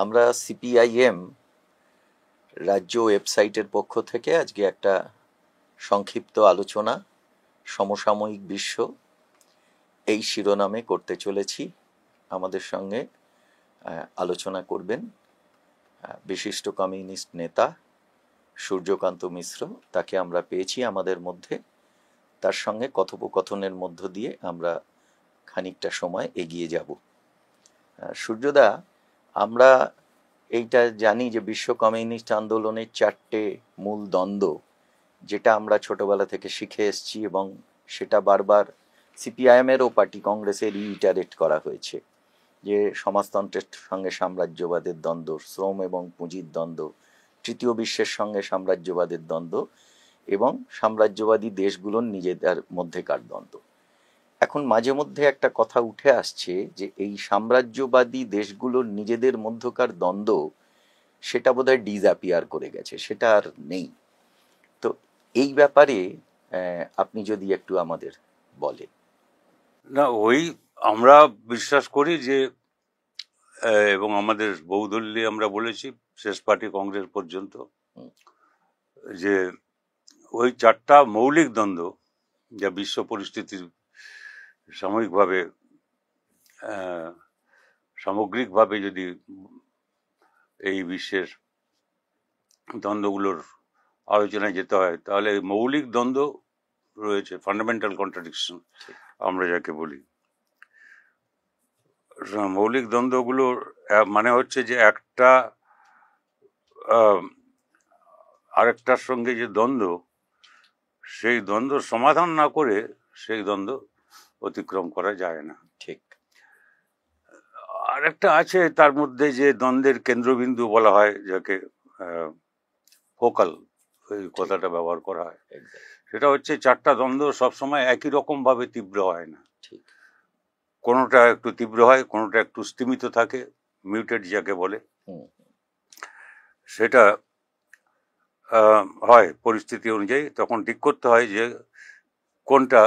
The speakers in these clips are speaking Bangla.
আমরা সিপিআইএম রাজ্য ওয়েবসাইটের পক্ষ থেকে আজকে একটা সংক্ষিপ্ত আলোচনা সমসাময়িক বিশ্ব এই শিরোনামে করতে চলেছি। আমাদের সঙ্গে আলোচনা করবেন বিশিষ্ট কমিউনিস্ট নেতা সূর্যকান্ত মিশ্র। তাকে আমরা পেয়েছি আমাদের মধ্যে। তার সঙ্গে কথোপকথনের মধ্য দিয়ে আমরা খানিকটা সময় এগিয়ে যাব। সূর্যদা, আমরা এইটা জানি যে বিশ্ব কমিউনিস্ট আন্দোলনের 4টে মূল দ্বন্দ্ব, যেটা আমরা ছোটবেলা থেকে শিখে এসেছি এবং সেটা বারবার সিপিআইএমেরও পার্টি কংগ্রেসে রিইটারেট করা হয়েছে, যে সমাজতন্ত্রের সঙ্গে সাম্রাজ্যবাদের দ্বন্দ্ব, শ্রম এবং পুঁজির দ্বন্দ্ব, তৃতীয় বিশ্বের সঙ্গে সাম্রাজ্যবাদের দ্বন্দ্ব এবং সাম্রাজ্যবাদী দেশগুলোর নিজেদের মধ্যেকার দ্বন্দ্ব। এখন মাঝে মধ্যে একটা কথা উঠে আসছে যে এই সাম্রাজ্যবাদী দেশগুলোর নিজেদের মধ্যকার দ্বন্দ্ব সেটা বোধহয় ডিসঅ্যাপিয়ার করে গেছে, সেটা আর নেই। তো এই ব্যাপারে আপনি যদি একটু আমাদের বলেন। না, ওই আমরা বিশ্বাস করি যে এবং আমাদের বহুদলীয় আমরা বলেছি শেষ পার্টি কংগ্রেস পর্যন্ত যে ওই 4টা মৌলিক দ্বন্দ্ব যা বিশ্ব পরিস্থিতির সামগ্রিকভাবে যদি এই বিশ্বের দ্বন্দ্বগুলোর আলোচনায় যেতে হয়, তাহলে মৌলিক দ্বন্দ্ব রয়েছে, ফান্ডামেন্টাল কন্ট্রাডিকশন আমরা যাকে বলি। মৌলিক দ্বন্দ্বগুলোর মানে হচ্ছে যে একটা আরেকটার সঙ্গে যে দ্বন্দ্ব, সেই দ্বন্দ্ব সমাধান না করে সেই দ্বন্দ্ব অতিক্রম করা যায় না। ঠিক। আরেকটা আছে তার মধ্যে যে দ্বন্দ্বের কেন্দ্রবিন্দু বলা হয়, যাকে ফোকাল, ওই কথাটা ব্যবহার করা হয়, সেটা হচ্ছে 4টা দ্বন্দ্ব সবসময় একই রকম ভাবে তীব্র হয় না। ঠিক। কোনোটা একটু তীব্র হয়, কোনোটা একটু স্তিমিত থাকে, মিউটেড যাকে বলে। সেটা হয় পরিস্থিতি অনুযায়ী, তখন ঠিক করতে হয় যে কোনটা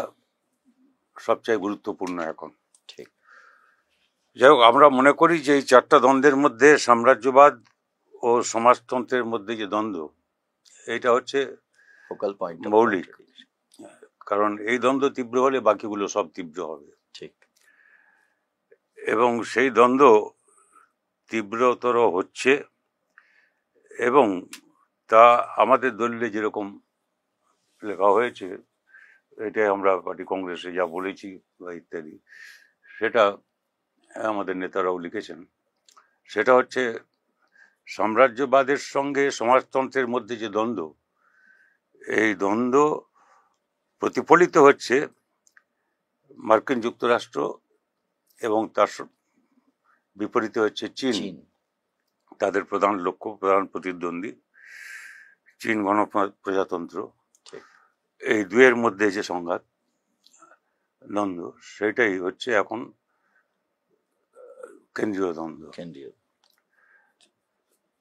সবচেয়ে গুরুত্বপূর্ণ এখন। ঠিক। যাই হোক, আমরা মনে করি যে এই 4টা দ্বন্দ্বের মধ্যে সাম্রাজ্যবাদ ও সমাজতন্ত্রের মধ্যে যে দ্বন্দ্ব, এটা হচ্ছে ফোকাল পয়েন্ট, মৌলিক। কারণ এই দ্বন্দ্ব তীব্র হলে বাকিগুলো সব তীব্র হবে। ঠিক। এবং সেই দ্বন্দ্ব তীব্রতর হচ্ছে, এবং তা আমাদের দলিলে যেরকম লেখা হয়েছে, এটাই আমরা পার্টি কংগ্রেসে যা বলেছি বা ইত্যাদি, সেটা আমাদের নেতারাও লিখেছেন। সেটা হচ্ছে সাম্রাজ্যবাদের সঙ্গে সমাজতন্ত্রের মধ্যে যে দ্বন্দ্ব, এই দ্বন্দ্ব প্রতিফলিত হচ্ছে মার্কিন যুক্তরাষ্ট্র এবং তার বিপরীতে হচ্ছে চীন। তাদের প্রধান লক্ষ্য, প্রধান প্রতিদ্বন্দ্বী চীন গণপ্রজাতন্ত্র। এই দুয়ের মধ্যে যে সংঘাত, দ্বন্দ্ব, সেটাই হচ্ছে এখন কেন্দ্রীয় দ্বন্দ্ব।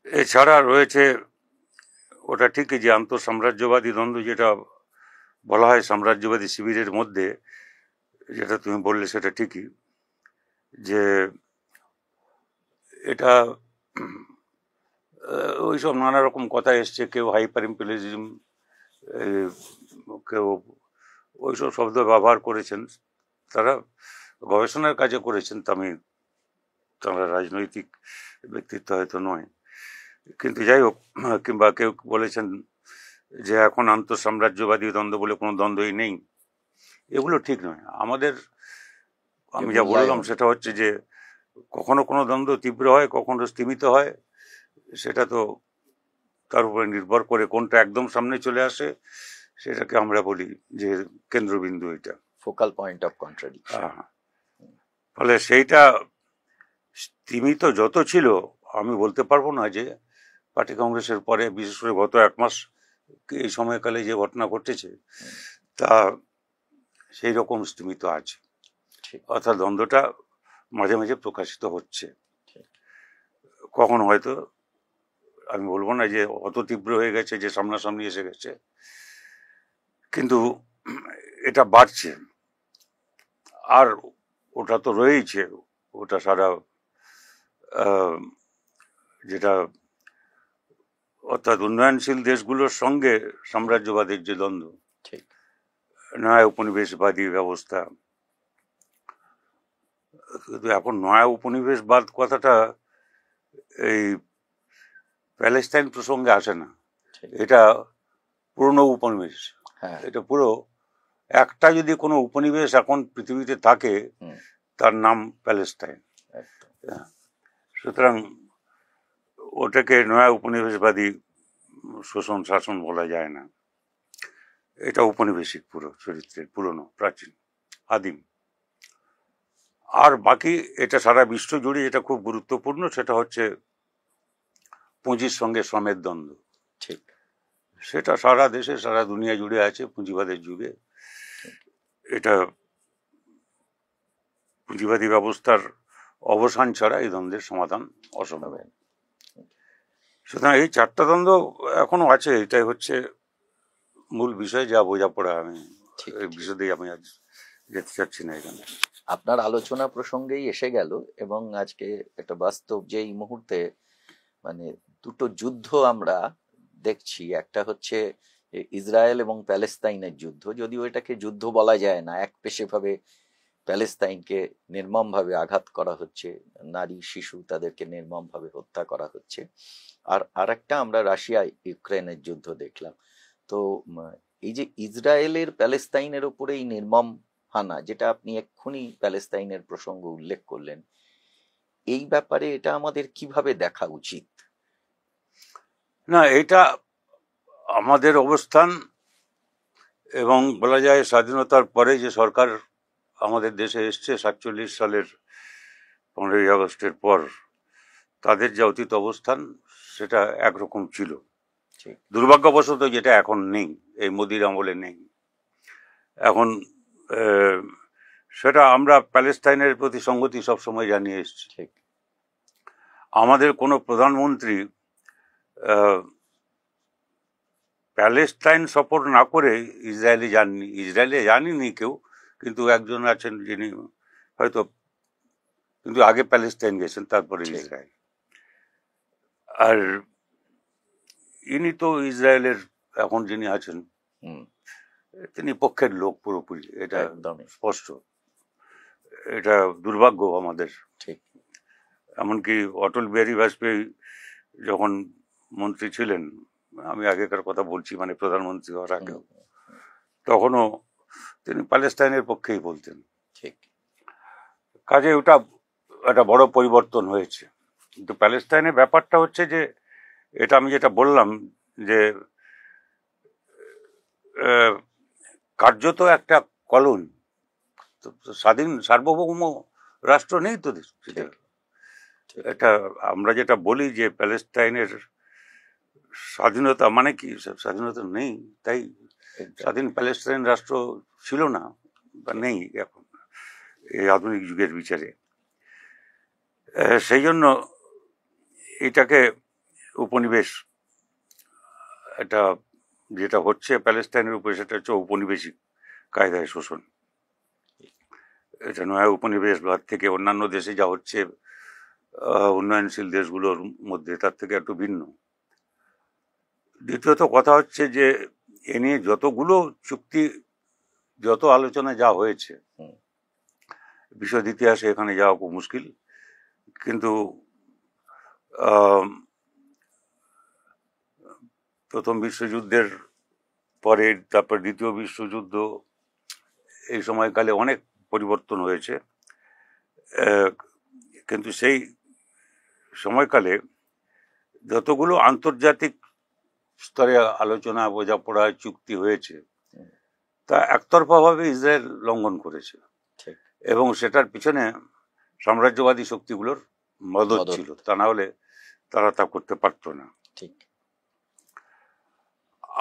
এছাড়া রয়েছে, ওটা ঠিকই যে আন্তঃসাম্রাজ্যবাদী দ্বন্দ্ব, যেটা বলা হয় সাম্রাজ্যবাদী শিবিরের মধ্যে, যেটা তুমি বললে সেটা ঠিকই, যে এটা ওইসব নানা রকম কথা এসছে। কেউ হাইপার ইম্পেরিয়ালিজম, কেউ ওইসব শব্দ ব্যবহার করেছেন। তারা গবেষণার কাজে করেছেন, তারা রাজনৈতিক ব্যক্তিত্ব হয়তো নয়, কিন্তু যাই হোক। কিংবা কেউ বলেছেন যে এখন আন্তঃসাম্রাজ্যবাদী দ্বন্দ্ব বলে কোনো দ্বন্দ্বই নেই। এগুলো ঠিক নয়। আমি যা বললাম সেটা হচ্ছে যে কখনো কোনো দ্বন্দ্ব তীব্র হয়, কখনো স্তিমিত হয়। সেটা তো তার উপরে নির্ভর করে কোনটা একদম সামনে চলে আসে, সেটাকে আমরা বলি যে কেন্দ্রবিন্দু, এটা ফোকাল পয়েন্ট অফ কন্ট্রাডিকশন। ফলে সেইটা স্তিমিত যত ছিল, আমি বলতে পারবো না যে পার্টি কংগ্রেসের পরে, বিশেষ করে গত 1 মাস এই সময়কালে যে ঘটনা ঘটেছে, তা সেই রকম স্তিমিত আছে। অর্থাৎ দ্বন্দ্বটা মাঝে মাঝে প্রকাশিত হচ্ছে। কখন হয়তো আমি বলবো না যে অত তীব্র হয়ে গেছে যে সামনাসামনি এসে গেছে, কিন্তু এটা বাড়ছে। আর ওটা তো রয়েইছে, ওটা সারা যেটা অর্থাৎ উন্নয়নশীল দেশগুলোর সঙ্গে সাম্রাজ্যবাদের যে দ্বন্দ্ব, ঠিক নয়া উপনিবেশবাদী ব্যবস্থা। কিন্তু এখন নয়া উপনিবেশবাদ কথাটা এই প্যালেস্টাইন প্রসঙ্গে আসে না, ঠিক এটা পুরনো উপনিবেশ। হ্যাঁ এটা পুরো একটা যদি কোনো উপনিবেশ এখন পৃথিবীতে থাকে হুম তার নাম প্যালেস্টাইন। একদম সুতরাং ওটাকে নয়া উপনিবেশবাদী শোষণ শাসন বলা যায় না, এটা উপনিবেশিক পুরো চরিত্রের, পুরনো, প্রাচীন, আদিম। আর বাকি এটা সারা বিশ্ব জুড়ে এটা খুব গুরুত্বপূর্ণ, সেটা হচ্ছে পুঁজির সঙ্গে শ্রমের দ্বন্দ্ব। ঠিক সেটা সারা দেশে সারা দুনিয়া জুড়ে আছে পুঁজিবাদের যুগে। এটা পুঁজিবাদী ব্যবস্থার অবসান ছাড়া এই দ্বন্দ্বের সমাধান অসম্ভব। হবে সুতরাং এই চারটা দ্বন্দ্ব এখনো আছে, এটাই হচ্ছে মূল বিষয়, যা বোঝাপড়া। আমি ঠিক এই ঠিক। বিষয়ে আমি আজ যেতে চাচ্ছি না এখানে। আপনার আলোচনা প্রসঙ্গেই এসে গেল, এবং আজকে একটা বাস্তব যে এই মুহূর্তে মানে দুটো যুদ্ধ আমরা দেখছি। একটা হচ্ছে ইসরায়েল এবং প্যালেস্তাইনের যুদ্ধ, যদিও এটাকে যুদ্ধ বলা যায় না, একপেশে প্যালেস্তাইনকে নির্মমভাবে আঘাত করা হচ্ছে, নারী শিশু তাদেরকে নির্মমভাবে হত্যা করা হচ্ছে। আর আরেকটা আমরা রাশিয়া ইউক্রেনের যুদ্ধ দেখলাম। তো এই যে ইসরায়েলের প্যালেস্তাইনের উপরে এই নির্মম হানা, যেটা আপনি এক্ষুনি প্যালেস্তাইনের প্রসঙ্গ উল্লেখ করলেন, এই ব্যাপারে এটা আমাদের কিভাবে দেখা উচিত? না, এটা আমাদের অবস্থান, এবং বলা যায় স্বাধীনতার পরে যে সরকার আমাদের দেশে এসছে 47 সালের 15ই আগস্টের পর, তাদের যে অতীত অবস্থান সেটা একরকম ছিল। ঠিক দুর্ভাগ্যবশত যেটা এখন নেই, এই মোদির আমলে নেই এখন। আহ, সেটা আমরা প্যালেস্তাইনের প্রতি সংহতি সবসময় জানিয়ে এসেছি। ঠিক আমাদের কোনো প্রধানমন্ত্রী আহ, প্যালেস্টাইন সফর না করে ইসরায়েলে যাননি। ইসরায়েলে জানিনি কেউ, কিন্তু একজন আছেন যিনি হয়তো, কিন্তু আগে প্যালেস্টাইন গেছেন তারপরে ঠিক ইসরায়েল। আর ইনি তো ইসরায়েলের এখন যিনি আছেন হুম তিনি পক্ষের লোক পুরোপুরি, এটা একদমই স্পষ্ট। এটা দুর্ভাগ্য আমাদের। ঠিক এমনকি অটল বিহারী বাজপেয়ী যখন মন্ত্রী ছিলেন, আমি আগেকার কথা বলছি, মানে প্রধানমন্ত্রী হওয়ার হুম আগেও, তখনও তিনি প্যালেস্টাইনের পক্ষেই বলতেন। ঠিক কাজে ওটা একটা বড় পরিবর্তন হয়েছে। কিন্তু প্যালেস্টাইনের ব্যাপারটা হচ্ছে যে, এটা আমি যেটা বললাম যে আহ, কার্যত একটা কলোনি, তো স্বাধীন সার্বভৌম রাষ্ট্র নেই তো সেটা। ঠিক ঠিক এটা আমরা যেটা বলি যে প্যালেস্টাইনের স্বাধীনতা মানে কি, স্বাধীনতা নেই, তাই Exactly. স্বাধীন প্যালেস্টাইন রাষ্ট্র ছিল না বা নেই এখন এই আধুনিক যুগের বিচারে। সেই জন্য এটাকে উপনিবেশ, এটা যেটা হচ্ছে প্যালেস্টাইনের উপরে, সেটা হচ্ছে উপনিবেশিক কায়দায় শোষণ। এটা নয় উপনিবেশবাদ থেকে অন্যান্য দেশে যা হচ্ছে উন্নয়নশীল দেশগুলোর মধ্যে, তার থেকে একটু ভিন্ন। দ্বিতীয়ত কথা হচ্ছে যে এ নিয়ে যতগুলো চুক্তি, যত আলোচনা যা হয়েছে, হুম বিশদ ইতিহাসে এখানে যাওয়া খুব মুশকিল। কিন্তু আহ, প্রথম বিশ্বযুদ্ধের পরে, তারপর দ্বিতীয় বিশ্বযুদ্ধ, এই সময়কালে অনেক পরিবর্তন হয়েছে। কিন্তু সেই সময়কালে যতগুলো আন্তর্জাতিক স্তরে আলোচনা, বোঝাপড়া, চুক্তি হয়েছে, হুম, তা একতরফাভাবে ইসরায়েল লঙ্ঘন করেছে, ঠিক এবং সেটার পিছনে সাম্রাজ্যবাদী শক্তিগুলোর মদত মদত। ছিল, তা না হলে তারা তা করতে পারত না। ঠিক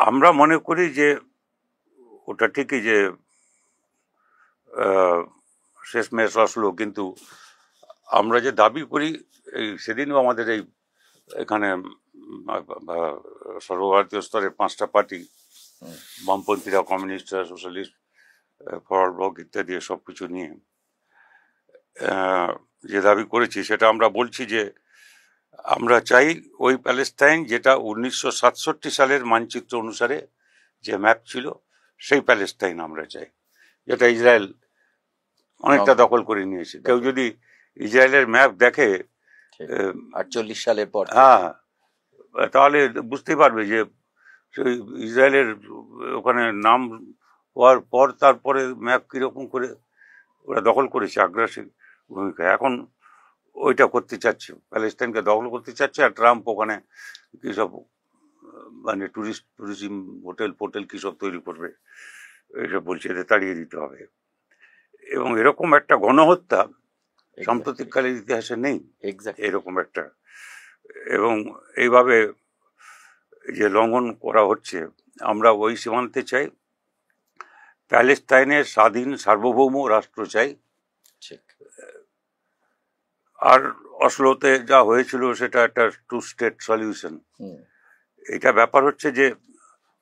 আমরা মনে করি যে ওটা ঠিকই যে শেষমেশ আসলো, কিন্তু আমরা যে দাবি করি, এই সেদিনও আমাদের এই এখানে সর্বভারতীয় স্তরে 5টা পার্টি, হুম বামপন্থীরা, কমিউনিস্টরা, সোশ্যালিস্ট, ফরওয়ার্ড ব্লক ইত্যাদি সব কিছু নিয়ে যে দাবি করেছি, সেটা আমরা বলছি যে আমরা চাই ওই প্যালেস্টাইন যেটা 1967 সালের মানচিত্র অনুসারে যে ম্যাপ ছিল, সেই প্যালেস্টাইন আমরা চাই, যেটা ইসরায়েল অনেকটা দখল করে নিয়েছে। কেউ যদি ইসরায়েলের ম্যাপ দেখে 48 সালের পর, হ্যাঁ, তাহলে বুঝতেই পারবে যে ইসরায়েলের ওখানে নাম হওয়ার পর তারপরে ম্যাপ কিরকম করে ওরা দখল করেছে আগ্রাসী ভূমিকা। এখন ওইটা করতে চাচ্ছে, প্যালেস্টাইনকে দখল করতে চাচ্ছে। আর ট্রাম্প ওখানে কি সব মানে ট্যুরিজম হোটেল কি সব তৈরি করবে, এইসব বলছে, এদের তাড়িয়ে দিতে হবে। এবং এরকম একটা গণহত্যা সাম্প্রতিককালের ইতিহাসে নেই এরকম একটা। এবং এইভাবে যে লঙ্ঘন করা হচ্ছে, আমরা ওই সীমান্তে চাই, প্যালেস্টাইনের স্বাধীন সার্বভৌম রাষ্ট্র চাই। আর অসলোতে যা হয়েছিল সেটা একটা 2 স্টেট সলিউশন। এটা ব্যাপার হচ্ছে যে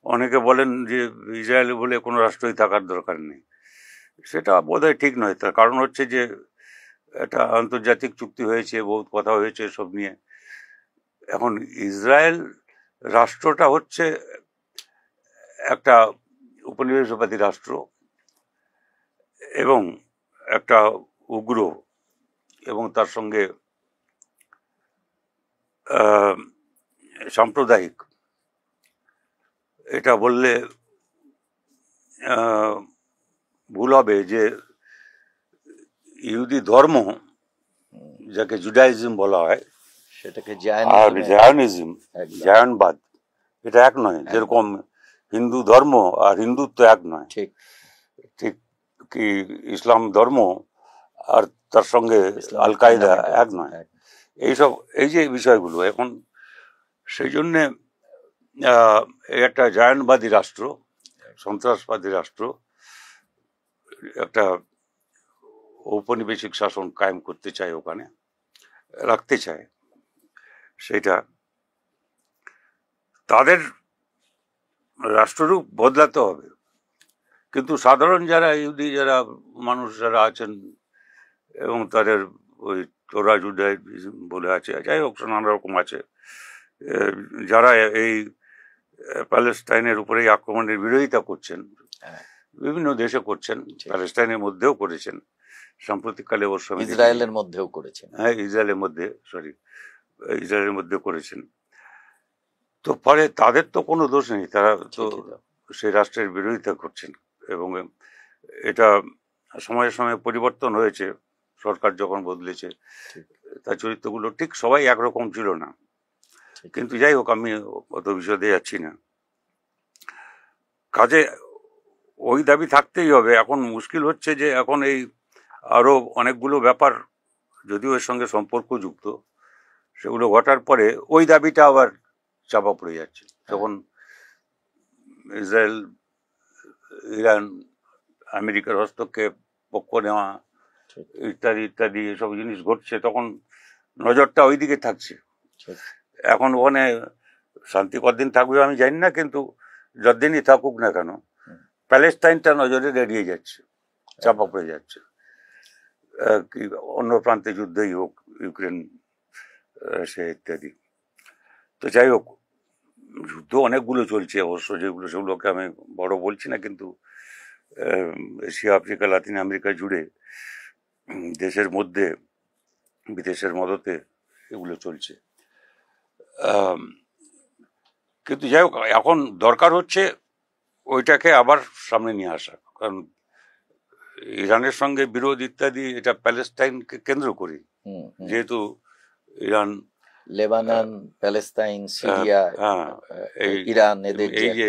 অনেকে বলেন যে ইসরায়েল বলে কোনো রাষ্ট্রই থাকার দরকার নেই, সেটা বোধহয় ঠিক নয়। তার কারণ হচ্ছে যে একটা আন্তর্জাতিক চুক্তি হয়েছে, বহুত কথা হয়েছে সব নিয়ে। এখন ইসরায়েল রাষ্ট্রটা হচ্ছে একটা উপনিবেশবাদী রাষ্ট্র এবং একটা উগ্র, এবং তার সঙ্গে সাম্প্রদায়িক। এটা বললে ভুল হবে যে ইহুদি ধর্ম, যাকে জুডাইজম বলা হয়, সেটাকে আর জায়নিজম, জায়নবাদ, এটা এক নয়। যেরকম হিন্দু ধর্ম আর হিন্দুত্ব এক নয়, ঠিক কি ইসলাম ধর্ম আর তার সঙ্গে আল কায়দা এক নয়। এইসব এই যে বিষয়গুলো এখন, সেই জন্যে একটা জায়নবাদী রাষ্ট্র, সন্ত্রাসবাদী রাষ্ট্র একটা ঔপনিবেশিক শাসন কায়েম করতে চায়, ওখানে রাখতে চায়। সেটা তাদের রাষ্ট্ররূপ বদলাতে হবে। কিন্তু সাধারণ যারা ইহুদি যারা মানুষ যারা আছেন, এবং তাদের ওই তোরা জুডাইজম বলে আছে, যাই হোক নানা রকম আছে, যারা এই প্যালেস্টাইনের উপরে এই আক্রমণের বিরোধিতা করছেন, বিভিন্ন দেশে করছেন, প্যালেস্টাইনের মধ্যেও করেছেন, সাম্প্রতিককালে ওর সঙ্গে ইসরায়েলের মধ্যেও করেছেন। হ্যাঁ, ইসরায়েলের মধ্যে করেছেন। তো পরে তাদের তো কোনো দোষ নেই, তারা তো সেই রাষ্ট্রের বিরোধিতা করছেন। এবং এটা সময়ে সময়ে পরিবর্তন হয়েছে, সরকার যখন বদলেছে তার চরিত্রগুলো ঠিক সবাই একরকম ছিল না। কিন্তু যাই হোক, আমি অত বিশদে যাচ্ছি না। কাজে ওই দাবি থাকতেই হবে। এখন মুশকিল হচ্ছে যে এখন এই আরো অনেকগুলো ব্যাপার যদিও এর সঙ্গে সম্পর্কযুক্ত, সেগুলো ঘটার পরে ওই দাবিটা আবার চাপা পড়ে যাচ্ছে। তখন ইসরায়েল, ইরান, আমেরিকার হস্তক্ষেপ, পক্ষ নেওয়া ইত্যাদি ইত্যাদি এসব জিনিস ঘটছে, তখন নজরটা ওই দিকে থাকছে। এখন ওখানে শান্তি কতদিন থাকবে আমি জানি না, কিন্তু যতদিনই থাকুক না কেন, প্যালেস্টাইনটা নজরে এড়িয়ে যাচ্ছে, চাপা পড়ে যাচ্ছে। কি অন্য প্রান্তে যুদ্ধই হোক, ইউক্রেন, রাশিয়া ইত্যাদি। তো যাই হোক, যুদ্ধ অনেকগুলো চলছে অবশ্য, সেগুলোকে আমি বড় বলছি না, কিন্তু এশিয়া, আফ্রিকা, লাতিন আমেরিকা জুড়ে দেশের মধ্যে বিদেশের মদতে এগুলো চলছে। কিন্তু যাই হোক, এখন দরকার হচ্ছে ওইটাকে আবার সামনে নিয়ে আসা। কারণ ইরানের সঙ্গে বিরোধ ইত্যাদি, এটা প্যালেস্টাইনকে কেন্দ্র করে, যেহেতু Iran, Lebanon, Palestine, Syria, Iran, এদের এই যে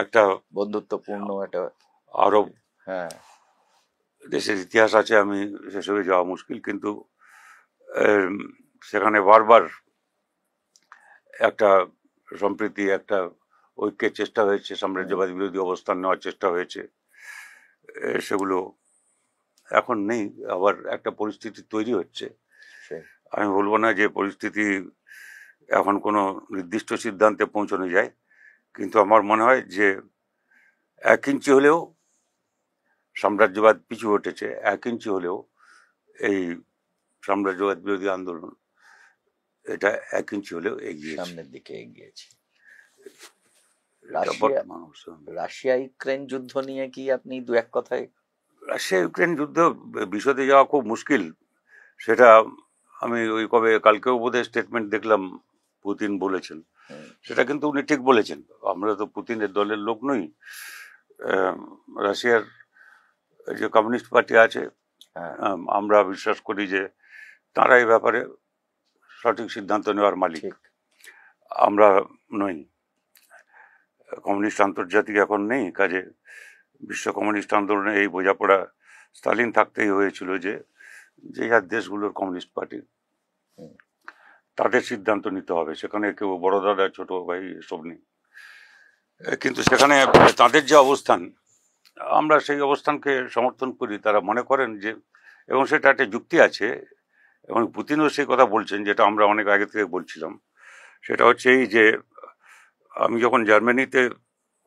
একটা বন্ধুত্বপূর্ণ একটা আরব দেশের ইতিহাস আছে, আমি সেসবে যাওয়া মুশকিল, কিন্তু সেখানে বারবার একটা সম্প্রীতি, একটা ঐক্যের চেষ্টা হয়েছে, সাম্রাজ্যবাদী বিরোধী অবস্থান নেওয়ার চেষ্টা হয়েছে, সেগুলো এখন নেই। আবার একটা পরিস্থিতি তৈরি হচ্ছে। আমি বলবো না যে পরিস্থিতি এখন কোনো নির্দিষ্ট সিদ্ধান্তে পৌঁছানো যায়, কিন্তু আমার মনে হয় যে 1 ইঞ্চি হলেও সাম্রাজ্যবাদ পিছু হটেছে, 1 ইঞ্চি হলেও এই সাম্রাজ্যবাদ বিরোধী আন্দোলন এটা 1 ইঞ্চি হলেও এগিয়েছে। সামনের দিকে এগিয়েছে। এটা রাশিয়া বর্তমান অবস্থা। রাশিয়া ইউক্রেন যুদ্ধ নিয়ে কি আপনি দু এক কথায়? রাশিয়া ইউক্রেন যুদ্ধ বিশদে যাওয়া খুব মুশকিল। সেটা আমি ওই কালকেও বোধহয় স্টেটমেন্ট দেখলাম, পুতিন বলেছেন। সেটা কিন্তু উনি ঠিক বলেছেন। আমরা তো পুতিনের দলের লোক নই। রাশিয়ার যে কমিউনিস্ট পার্টি আছে, আমরা বিশ্বাস করি যে তারা এই ব্যাপারে সঠিক সিদ্ধান্ত নেওয়ার মালিক, আমরা নই। কমিউনিস্ট আন্তর্জাতিক এখন নেই, কাজে বিশ্ব কমিউনিস্ট আন্দোলনে এই বোঝাপড়া স্টালিন থাকতেই হয়েছিল যে যার দেশগুলোর কমিউনিস্ট পার্টি তাদের সিদ্ধান্ত নিতে হবে, সেখানে কেউ বড় দাদা ছোট ভাই এসব নেই। কিন্তু সেখানে তাদের যে অবস্থান, আমরা সেই অবস্থানকে সমর্থন করি। তারা মনে করেন যে, এবং সেটা একটা যুক্তি আছে, এবং পুতিনও সেই কথা বলছেন যেটা আমরা অনেক আগে থেকে বলছিলাম। সেটা হচ্ছে এই যে, আমি যখন জার্মানিতে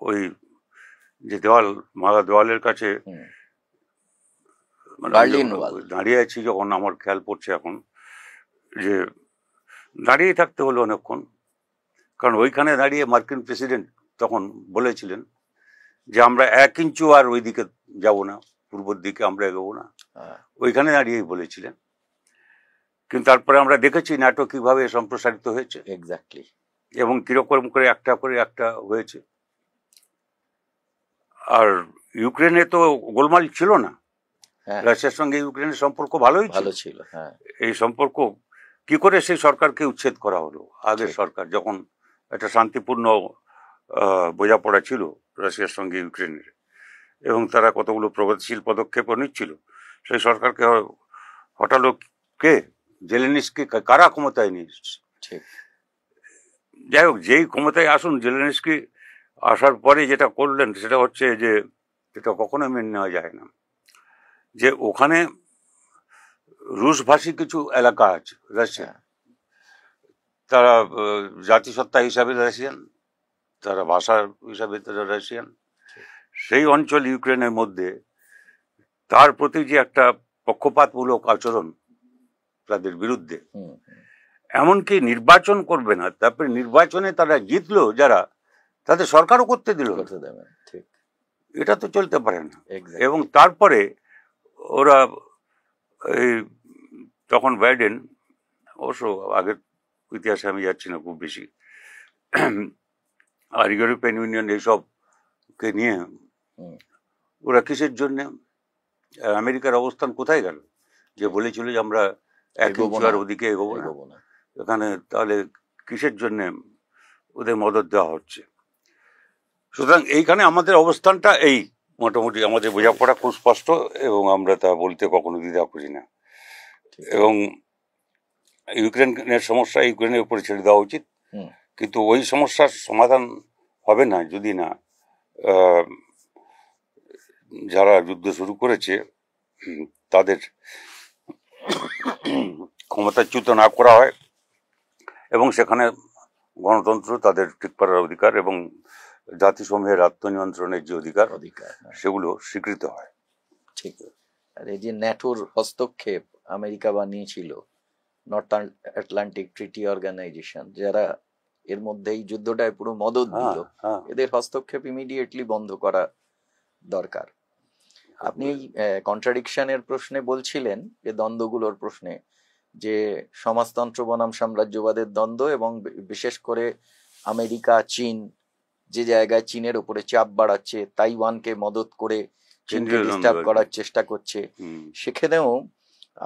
ওই যে মারা দেওয়ালের কাছে দাঁড়িয়ে আছি, যখন আমার খেয়াল পড়ছে এখন যে দাঁড়িয়ে থাকতে হলো অনেকক্ষণ, কারণ ওইখানে দাঁড়িয়ে মার্কিন প্রেসিডেন্ট তখন বলেছিলেন যে আমরা 1 ইঞ্চও আর ওইদিকে যাব না, পূর্বের দিকে আমরা এগোবো না। ওইখানে দাঁড়িয়েই বলেছিলেন। কিন্তু তারপরে আমরা দেখেছি ন্যাটো কিভাবে সম্প্রসারিত হয়েছে, এক্স্যাক্টলি, এবং কিরকম করে একটা হয়েছে। আর ইউক্রেনে তো গোলমাল ছিল না, রাশিয়ার সঙ্গে ইউক্রেনের সম্পর্ক ভালোই ছিল। এই সম্পর্ক কি করে সেই সরকারকে উচ্ছেদ করা হলো? আগের সরকার যখন একটা শান্তিপূর্ণ বোঝাপড়া ছিল রাশিয়ার সঙ্গে ইউক্রেনের, এবং তারা কতগুলো প্রগতিশীল পদক্ষেপও নিচ্ছিল, সেই সরকারকে হটালো কে? জেলেনস্কি। কারা ক্ষমতায় নিয়ে এসছে? যাই হোক, যেই ক্ষমতায় আসুন, জেলেনস্কি আসার পরে যেটা করলেন সেটা হচ্ছে যে, এটা কখনো মেনে নেওয়া যায় না যে ওখানে রুশভাষী কিছু এলাকা আছে রাশিয়া, তারা জাতিসত্তা হিসাবে রাশিয়ান, তারা ভাষা হিসাবে তারা রাশিয়ান। সেই অঞ্চল ইউক্রেনের মধ্যে তার প্রতি যে একটা পক্ষপাতমূলক আচরণ তাদের বিরুদ্ধে, এমনকি নির্বাচন করবে না, তারপরে নির্বাচনে তারা জিতলো যারা, তাদের সরকারও করতে দিল, এটা তো চলতে পারে না। এবং তারপরে ওরা এই তখন বাইডেন, অবশ্য আগের ইতিহাসে আমি যাচ্ছি না খুব বেশি, আর ইউরোপিয়ান ইউনিয়ন এইসবকে নিয়ে ওরা কিসের জন্য, আমেরিকার অবস্থান কোথায় গেল যে বলেছিল যে আমরা 1 ইঞ্চি আর ওদিকে এগোবো না? এখানে তাহলে কিসের জন্য ওদের মদত দেওয়া হচ্ছে? সুতরাং এইখানে আমাদের অবস্থানটা এই মোটামুটি আমাদের বোঝাপড়া খুব স্পষ্ট, এবং আমরা তা বলতে কখনো দ্বিধা করি না। এবং ইউক্রেনের সমস্যা ইউক্রেনের উপরে ছেড়ে দেওয়া উচিত, কিন্তু ওই সমস্যার সমাধান হবে না যদি না যারা যুদ্ধ শুরু করেছে তাদের ক্ষমতাচ্যুত না করা হয়, এবং সেখানে গণতন্ত্র তাদের ঠিক করার অধিকার এবং জাতিসমূহের আত্মনিয়ন্ত্রণের যে অধিকার সেগুলো স্বীকৃত হয়। ঠিক। আর এই যে ন্যাটোর হস্তক্ষেপ আমেরিকা বানিয়েছিল, নর্থ আটলান্টিক ট্রিটি অর্গানাইজেশন, যারা এর মধ্যে এই যুদ্ধটায় পুরো মদত দিল, এদের হস্তক্ষেপ ইমিডিয়েটলি বন্ধ করা দরকার। আপনি এই কন্ট্রাডিকশনের প্রশ্নে বলছিলেন, যে দ্বন্দ্বগুলোর প্রশ্নে, যে সমাজতন্ত্র বনাম সাম্রাজ্যবাদের দ্বন্দ্ব, এবং বিশেষ করে আমেরিকা চীন যে জায়গায় চীনের উপরে চাপ বাড়াচ্ছে, তাইওয়ানকে মদত করে চীনকে ডিস্টার্ব করার চেষ্টা করছে। সেখানেও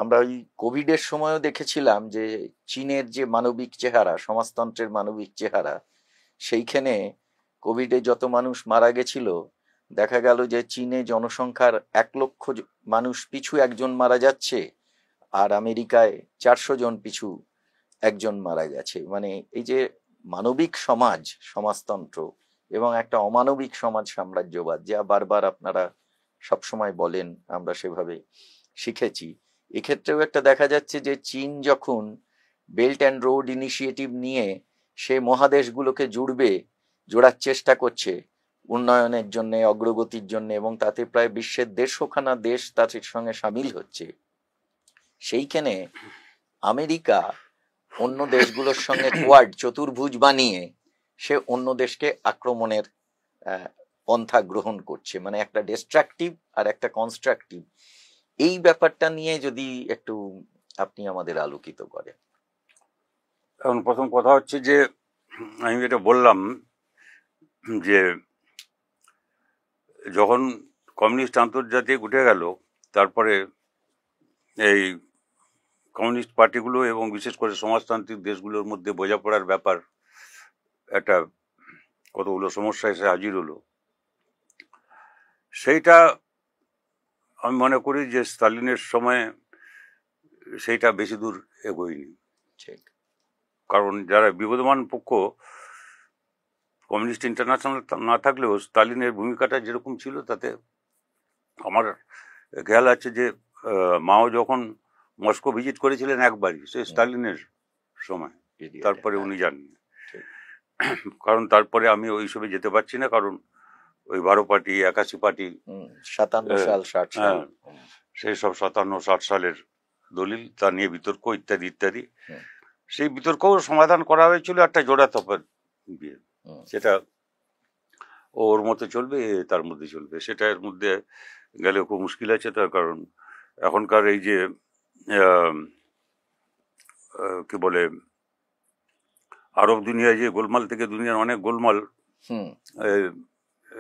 আমরা ওই কোভিডের সময়ও দেখেছিলাম যে চীনের যে মানবিক চেহারা, সমাজতন্ত্রের মানবিক চেহারা, সেইখানে কোভিডে যত মানুষ মারা গেছিল, দেখা গেল যে চীনে জনসংখ্যার 1 লক্ষ মানুষ পিছু একজন মারা যাচ্ছে, আর আমেরিকায় 400 জন পিছু একজন মারা গেছে। মানে এই যে মানবিক সমাজ, সমাজতন্ত্র, এবং একটা অমানবিক সমাজ সাম্রাজ্যবাদ, যা বারবার আপনারা সবসময় বলেন, আমরা সেভাবে শিখেছি। এক্ষেত্রেও একটা দেখা যাচ্ছে যে চীন যখন বেল্ট অ্যান্ড রোড ইনিশিয়েটিভ নিয়ে সে মহাদেশগুলোকে জোড়ার চেষ্টা করছে উন্নয়নের জন্য, অগ্রগতির জন্য, এবং তাতে প্রায় বিশ্বের 150খানা দেশ তাদের সঙ্গে সামিল হচ্ছে, সেইখানে আমেরিকা অন্য দেশগুলোর সঙ্গে কোয়াড চতুর্ভুজ বানিয়ে সে অন্য দেশকে আক্রমণের পন্থা গ্রহণ করছে, মানে একটা ডিস্ট্রাকটিভ আর একটা কনস্ট্রাকটিভ। এই ব্যাপারটা নিয়ে যদি একটু আপনি আমাদের আলোকিত করেন। এখন প্রথম কথা হচ্ছে যে আমি যেটা বললাম যে যখন কমিউনিস্ট আন্তর্জাতিক উঠে গেল, তারপরে এই কমিউনিস্ট পার্টিগুলো এবং বিশেষ করে সমাজতান্ত্রিক দেশগুলোর মধ্যে বোঝাপড়ার ব্যাপার একটা কতগুলো সমস্যা এসে হাজির হলো। সেইটা আমি মনে করি যে স্টালিনের সময় সেইটা বেশি দূর এগোয়নি। ঠিক। কারণ যারা বিবদমান পক্ষ, কমিউনিস্ট ইন্টারন্যাশনাল না থাকলেও স্টালিনের ভূমিকাটা যেরকম ছিল তাতে আমার খেয়াল আছে যে মাও যখন মস্কো ভিজিট করেছিলেন একবারই, সে স্টালিনের সময়, তারপরে উনি যাননি। কারণ তারপরে আমি ওইসবে যেতে পারছি না, কারণ ওই 12 পার্টি 81 পার্টি 57 সাল 60 সাল সেই সব 57-60 সালের দলিল, তা নিয়ে বিতর্ক ইত্যাদি ইত্যাদি। সেই বিতর্কও সমাধান করা হয়েছিল একটা জোড়া তফাৎ দিয়ে, সেটা ওর মতো চলবে, তার মধ্যে চলবে, সেটার মধ্যে গেলে খুব মুশকিল আছে। তার কারণ এখনকার এই যে কি বলে আরব দুনিয়ায় যে গোলমাল থেকে দুনিয়ার অনেক গোলমাল,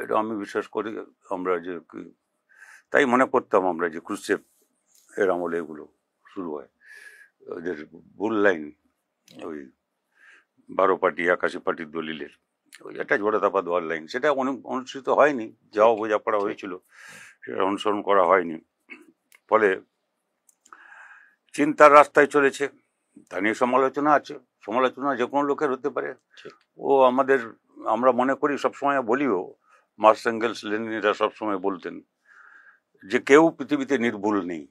এটা আমি বিশ্বাস করি আমরা যে তাই মনে করতাম আমরা যে ক্রুসেভ এর আমলে এগুলো শুরু হয়, ওদের ভুল লাইন, ওই 12 পার্টি 81 পার্টির দলিলের ওই একটা জোড়াতাপা দেওয়ার লাইন, সেটা অনুসৃত হয়নি, যাও বোঝাপড়া হয়েছিল সেটা অনুসরণ করা হয়নি। ফলে চিন্তার রাস্তায় চলেছে, তা নিয়ে সমালোচনা আছে, সমালোচনা যে কোনো লোকের হতে পারে। ও আমরা মনে করি, সবসময় বলিও, মার্কস এঙ্গেলস লেনিনরা সবসময় বলতেন যে কেউ পৃথিবীতে নির্ভুল নেই,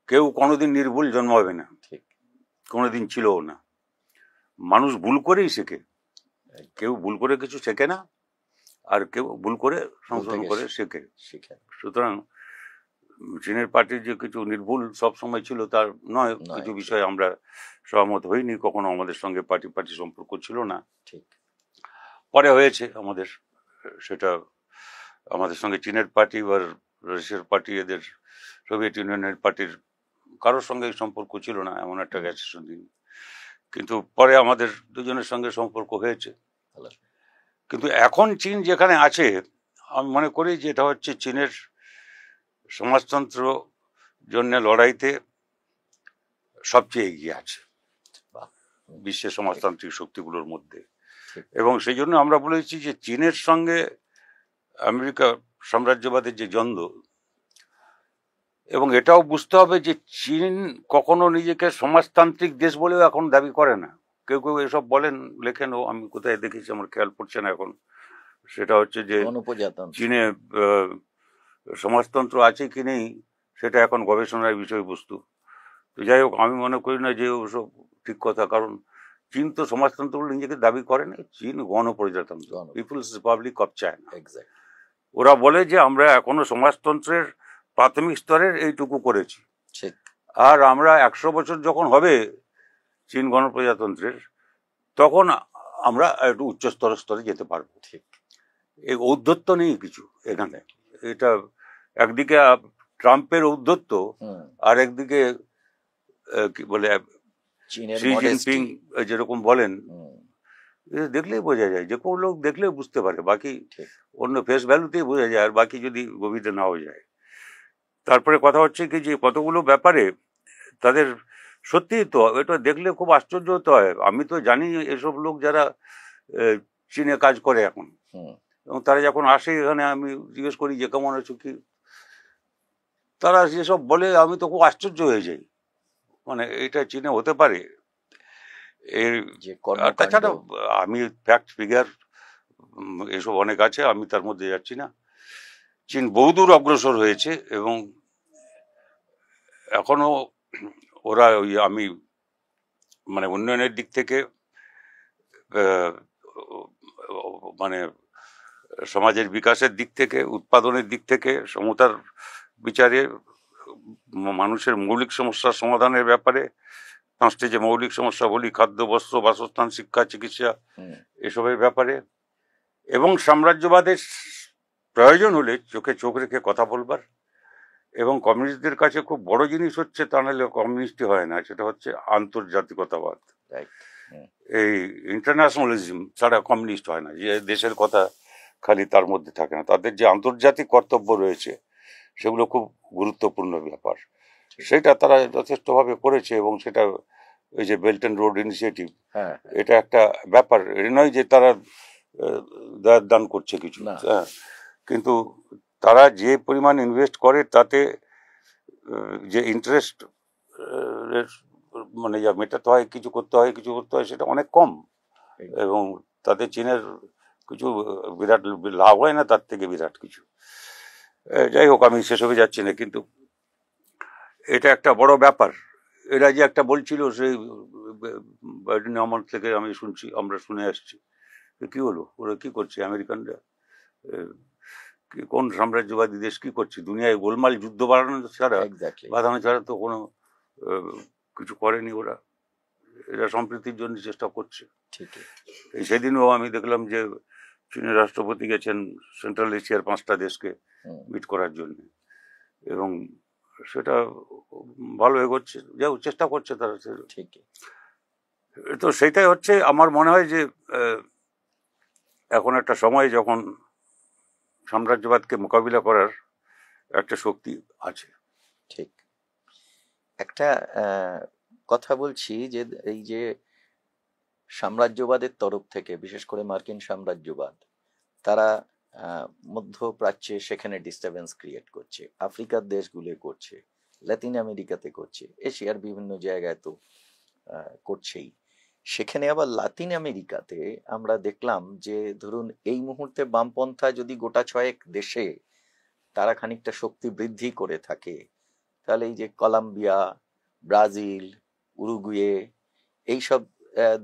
কেউ কোনোদিন নির্ভুল জন্মাবে না, কোনোদিন ছিলও না। মানুষ ভুল করেই শেখে, কেউ ভুল করে কিছু শেখে না, আর কেউ ভুল করে সংশোধন করে শেখে। সুতরাং চীনের পার্টির যে কিছু নির্ভুল সব সময় ছিল তার নয়, কিছু বিষয়ে আমরা সহমত হইনি কখনো, আমাদের সঙ্গে পার্টি সম্পর্ক ছিল না, ঠিক পরে হয়েছে আমাদের, সেটা আমাদের সঙ্গে চীনের পার্টি বা রাশিয়ার পার্টি, এদের সোভিয়েত ইউনিয়নের পার্টির কারোর সঙ্গে সম্পর্ক ছিল না, এমন একটা গেছে দিন। কিন্তু পরে আমাদের দুজনের সঙ্গে সম্পর্ক হয়েছে। কিন্তু এখন চীন যেখানে আছে, আমি মনে করি যে এটা হচ্ছে চীনের সমাজতন্ত্র জন্য লড়াইতে সবচেয়ে এগিয়ে আছে বিশ্বের সমাজতান্ত্রিক শক্তিগুলোর মধ্যে। এবং সেই জন্য আমরা বলেছি যে চীনের সঙ্গে আমেরিকা সাম্রাজ্যবাদের যে দ্বন্দ্ব, এবং এটাও বুঝতে হবে যে চীন কখনো নিজেকে সমাজতান্ত্রিক দেশ বলেও এখন দাবি করে না। কেউ কেউ এসব বলেন, লেখেন, ও আমি কোথায় দেখেছি আমার খেয়াল পড়ছে না এখন, সেটা হচ্ছে যে চীনে সমাজতন্ত্র আছে কি নেই সেটা এখন গবেষণার বিষয়বস্তু। তো যাই হোক, আমি মনে করি না যে ওসব ঠিক কথা, কারণ চীন তো সমাজতন্ত্র বলে নিজেকে দাবি করে না, চীন গণপ্রজাতন্ত্র, পিপুলস রিপাবলিক অফ চায়না। ওরা বলে যে আমরা এখনো সমাজতন্ত্রের প্রাথমিক স্তরের এইটুকু করেছি, আর আমরা 100 বছর যখন হবে চীন গণপ্রজাতন্ত্রের, তখন আমরা একটু উচ্চস্তর স্তরে যেতে পারবো। ঠিক, এই ঔদ্ধত্য নেই কিছু এখানে। এটা একদিকে ট্রাম্পের ঔদ্ধত্য, আর একদিকে কি বলে শি জিনপিং যেরকম বলেন, দেখলেই বোঝা যায়, যে কোনো লোক দেখলেই বুঝতে পারে, বাকি অন্য ফেস ভ্যালুতেই বোঝা যায়, আর বাকি যদি গভীরে নাও যায়। তারপরে কথা হচ্ছে কি যে কতগুলো ব্যাপারে তাদের সত্যিই তো এটা দেখলে খুব আশ্চর্য হতে হয়। আমি তো জানি এসব লোক যারা চীনে কাজ করে এখন, এবং তারা যখন আসে এখানে, আমি জিজ্ঞেস করি যে কেমন আছো কি, তারা যেসব বলে আমি তো খুব আশ্চর্য হয়ে যাই, মানে এটা চীনে হতে পারে। এর তাছাড়া আমি ফ্যাক্ট ফিগার এসব অনেক আছে, আমি তার মধ্যে যাচ্ছি না। চীন বহুদূর অগ্রসর হয়েছে, এবং এখনো ওরা ওই আমি মানে উন্নয়নের দিক থেকে, মানে সমাজের বিকাশের দিক থেকে, উৎপাদনের দিক থেকে, সমতার বিচারে, মানুষের মৌলিক সমস্যার সমাধানের ব্যাপারে পাঁচটি যে মৌলিক সমস্যা বলি, খাদ্য, বস্ত্র, বাসস্থান, শিক্ষা, চিকিৎসা, এসবের ব্যাপারে, এবং সাম্রাজ্যবাদের প্রয়োজন হলে চোখে চোখ রেখে কথা বলবার। এবং কমিউনিস্টদের কাছে খুব বড় জিনিস হচ্ছে, তা নাহলে কমিউনিস্টই হয় না, সেটা হচ্ছে আন্তর্জাতিকতাবাদ। এই ইন্টারন্যাশনালিজম ছাড়া কমিউনিস্ট হয় না, যে দেশের কথা খালি তার মধ্যে থাকে না, তাদের যে আন্তর্জাতিক কর্তব্য রয়েছে সেগুলো খুব গুরুত্বপূর্ণ ব্যাপার। সেটা তারা যথেষ্টভাবে করেছে, এবং সেটা ওই যে বেল্ট অ্যান্ড রোড ইনিশিয়েটিভ, এটা একটা ব্যাপার। এটা নয় যে তারা দান করছে কিছু, হ্যাঁ, কিন্তু তারা যে পরিমাণ ইনভেস্ট করে তাতে যে ইন্টারেস্ট মানে যা মেটাতে হয়, কিছু করতে হয়, সেটা অনেক কম। এবং তাতে চীনের কিছু বিরাট লাভ হয় না, তার থেকে বিরাট কিছু। যাই হোক, আমি সেসবে যাচ্ছি না, কিন্তু এটা একটা বড় ব্যাপার। এরা যে একটা বলছিল, সেই বাইডেন আমল থেকে আমরা শুনে আসছি, কি হলো, ওরা কি করছে, আমেরিকানরা কোন সাম্রাজ্যবাদী দেশ কি করছে দুনিয়ায়, গোলমাল যুদ্ধ বাড়ানো ছাড়া, বাঁধানো ছাড়া তো কোনো কিছু করেনি ওরা। এরা সম্প্রীতির জন্য চেষ্টা করছে। সেদিনও আমি দেখলাম যে চীনের রাষ্ট্রপতি গেছেন সেন্ট্রাল এশিয়ার 5টা দেশকে মিট করার জন্য, এবং সেটা ভালো এগোচ্ছে, যাও চেষ্টা করছে তারা। তো সেইটাই হচ্ছে আমার মনে হয় যে এখন একটা সময় যখন সাম্রাজ্যবাদকে মোকাবিলা করার একটা শক্তি আছে। ঠিক। একটা কথা বলছি যে এই যে সাম্রাজ্যবাদের তরফ থেকে, বিশেষ করে মার্কিন সাম্রাজ্যবাদ, তারা মধ্যপ্রাচ্যে সেখানে ডিস্টারবেন্স ক্রিয়েট করছে, আফ্রিকার দেশগুলো করছে, লাতিন আমেরিকাতে করছে, এশিয়ার বিভিন্ন জায়গায় তো করছেই। সেখানে আবার লাতিন আমেরিকাতে আমরা দেখলাম যে ধরুন এই মুহূর্তে বামপন্থা যদি গোটা 6 দেশে তারা খানিকটা শক্তি বৃদ্ধি করে থাকে, তাহলে এই যে কলম্বিয়া, ব্রাজিল, উরুগুয়ে, এইসব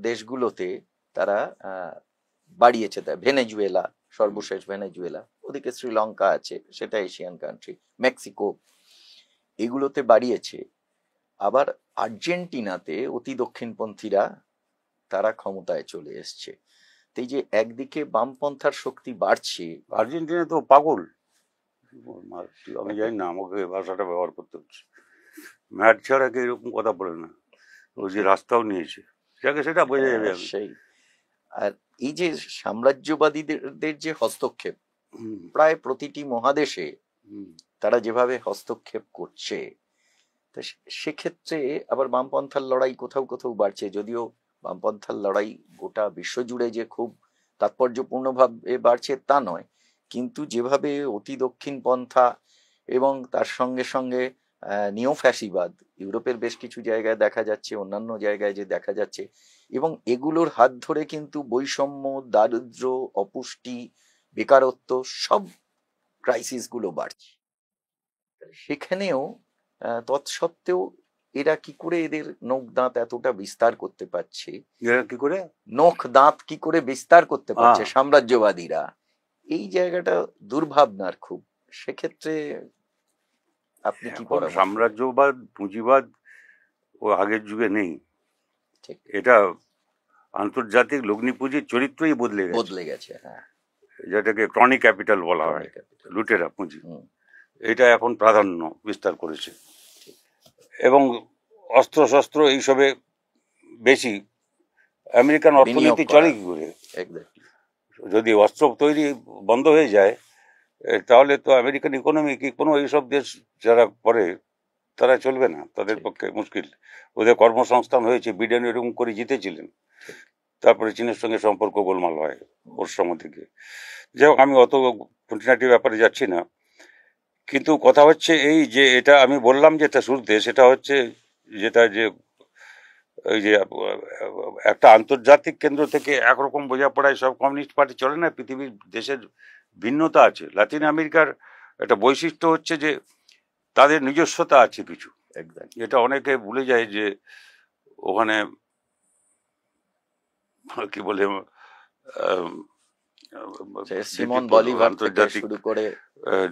দেশগুলোতে তারা বাড়িয়েছে। ভেনেজুয়েলা, সর্বশেষ ভেনেজুয়েলা, ওদিকে শ্রীলঙ্কা আছে, সেটা এশিয়ান কান্ট্রি, মেক্সিকো, এগুলোতে বাড়িয়েছে। আবার আর্জেন্টিনাতে অতি দক্ষিণপন্থীরা তারা ক্ষমতায় চলে এসছে। তো এই যে একদিকে বামপন্থার শক্তি বাড়ছে, আর্জেন্টিনা তো পাগল, আমি জানি না, আমাকে ভাষাটা ব্যবহার করতে হচ্ছে, ম্যাট ছাড়া কি এরকম কথা বলে না, ওই যে রাস্তাও নিয়েছে, সেটা বোঝা যাবে। সেই আর এই যে সাম্রাজ্যবাদীদের যে হস্তক্ষেপ, প্রায় প্রতিটি মহাদেশে তারা যেভাবে হস্তক্ষেপ করছে, সেক্ষেত্রে আবার বামপন্থার লড়াই কোথাও কোথাও বাড়ছে। যদিও বামপন্থার লড়াই গোটা বিশ্বজুড়ে যে খুব তাৎপর্যপূর্ণভাবে বাড়ছে তা নয়, কিন্তু যেভাবে অতি দক্ষিণ পন্থা এবং তার সঙ্গে সঙ্গে নিও ফ্যাসিবাদ ইউরোপের বেশ কিছু জায়গায় দেখা যাচ্ছে, অন্যান্য জায়গায় যে দেখা যাচ্ছে, এবং এগুলোর হাত ধরে কিন্তু বৈষম্য, দারিদ্র্য, অপুষ্টি, বেকারত্ব, সব ক্রাইসিস গুলো বাড়ছে। সেখানেও তৎসত্ত্বেও এরা কি করে এদের নখ দাঁত এতটা বিস্তার করতে পারছে, কি করে নখ দাঁত কি করে বিস্তার করতে পারছে সাম্রাজ্যবাদীরা, এই জায়গাটা দুর্ভাবনার খুব। সেক্ষেত্রে আপনি কি বলেন? সাম্রাজ্যবাদ, পুঁজিবাদ ও আগের যুগে নেই, এটা আন্তর্জাতিক লগ্নি পুঁজির চরিত্রই বদলে গেছে। হ্যাঁ, যেটাকে ক্রনিক ক্যাপিটাল বলা হয়, লুটেরা পুঁজি, এটা এখন প্রাধান্য বিস্তার করেছে। এবং অস্ত্র শস্ত্র এইসবে বেশি। আমেরিকান অর্থনীতি চলে কি করে? যদি অস্ত্র তৈরি বন্ধ হয়ে যায় তাহলে তো আমেরিকান ইকোনমি কি কোনো এইসব দেশ যারা করে তারা চলবে না, তাদের পক্ষে মুশকিল। ওদের কর্মসংস্থান হয়েছে, বিডেন এরকম করে জিতেছিলেন, তারপরে চীনের সঙ্গে সম্পর্ক গোলমাল হয় ওর সময় থেকে। যাই হোক, আমি অত খুঁটিনাটি ব্যাপারে যাচ্ছি না, কিন্তু কথা হচ্ছে এই যে এটা আমি বললাম যেটা শুরুতে, সেটা হচ্ছে যেটা যে ওই যে একটা আন্তর্জাতিক কেন্দ্র থেকে একরকম বোঝাপড়ায় সব কমিউনিস্ট পার্টি চলে না, পৃথিবীর দেশের ভিন্নতা আছে। লাতিন আমেরিকার একটা বৈশিষ্ট্য হচ্ছে যে তাদের নিজস্বতা আছে কিছু, এটা অনেকে ভুলে যায় যে ওখানে কি বলে সিমন বলিভার থেকে শুরু করে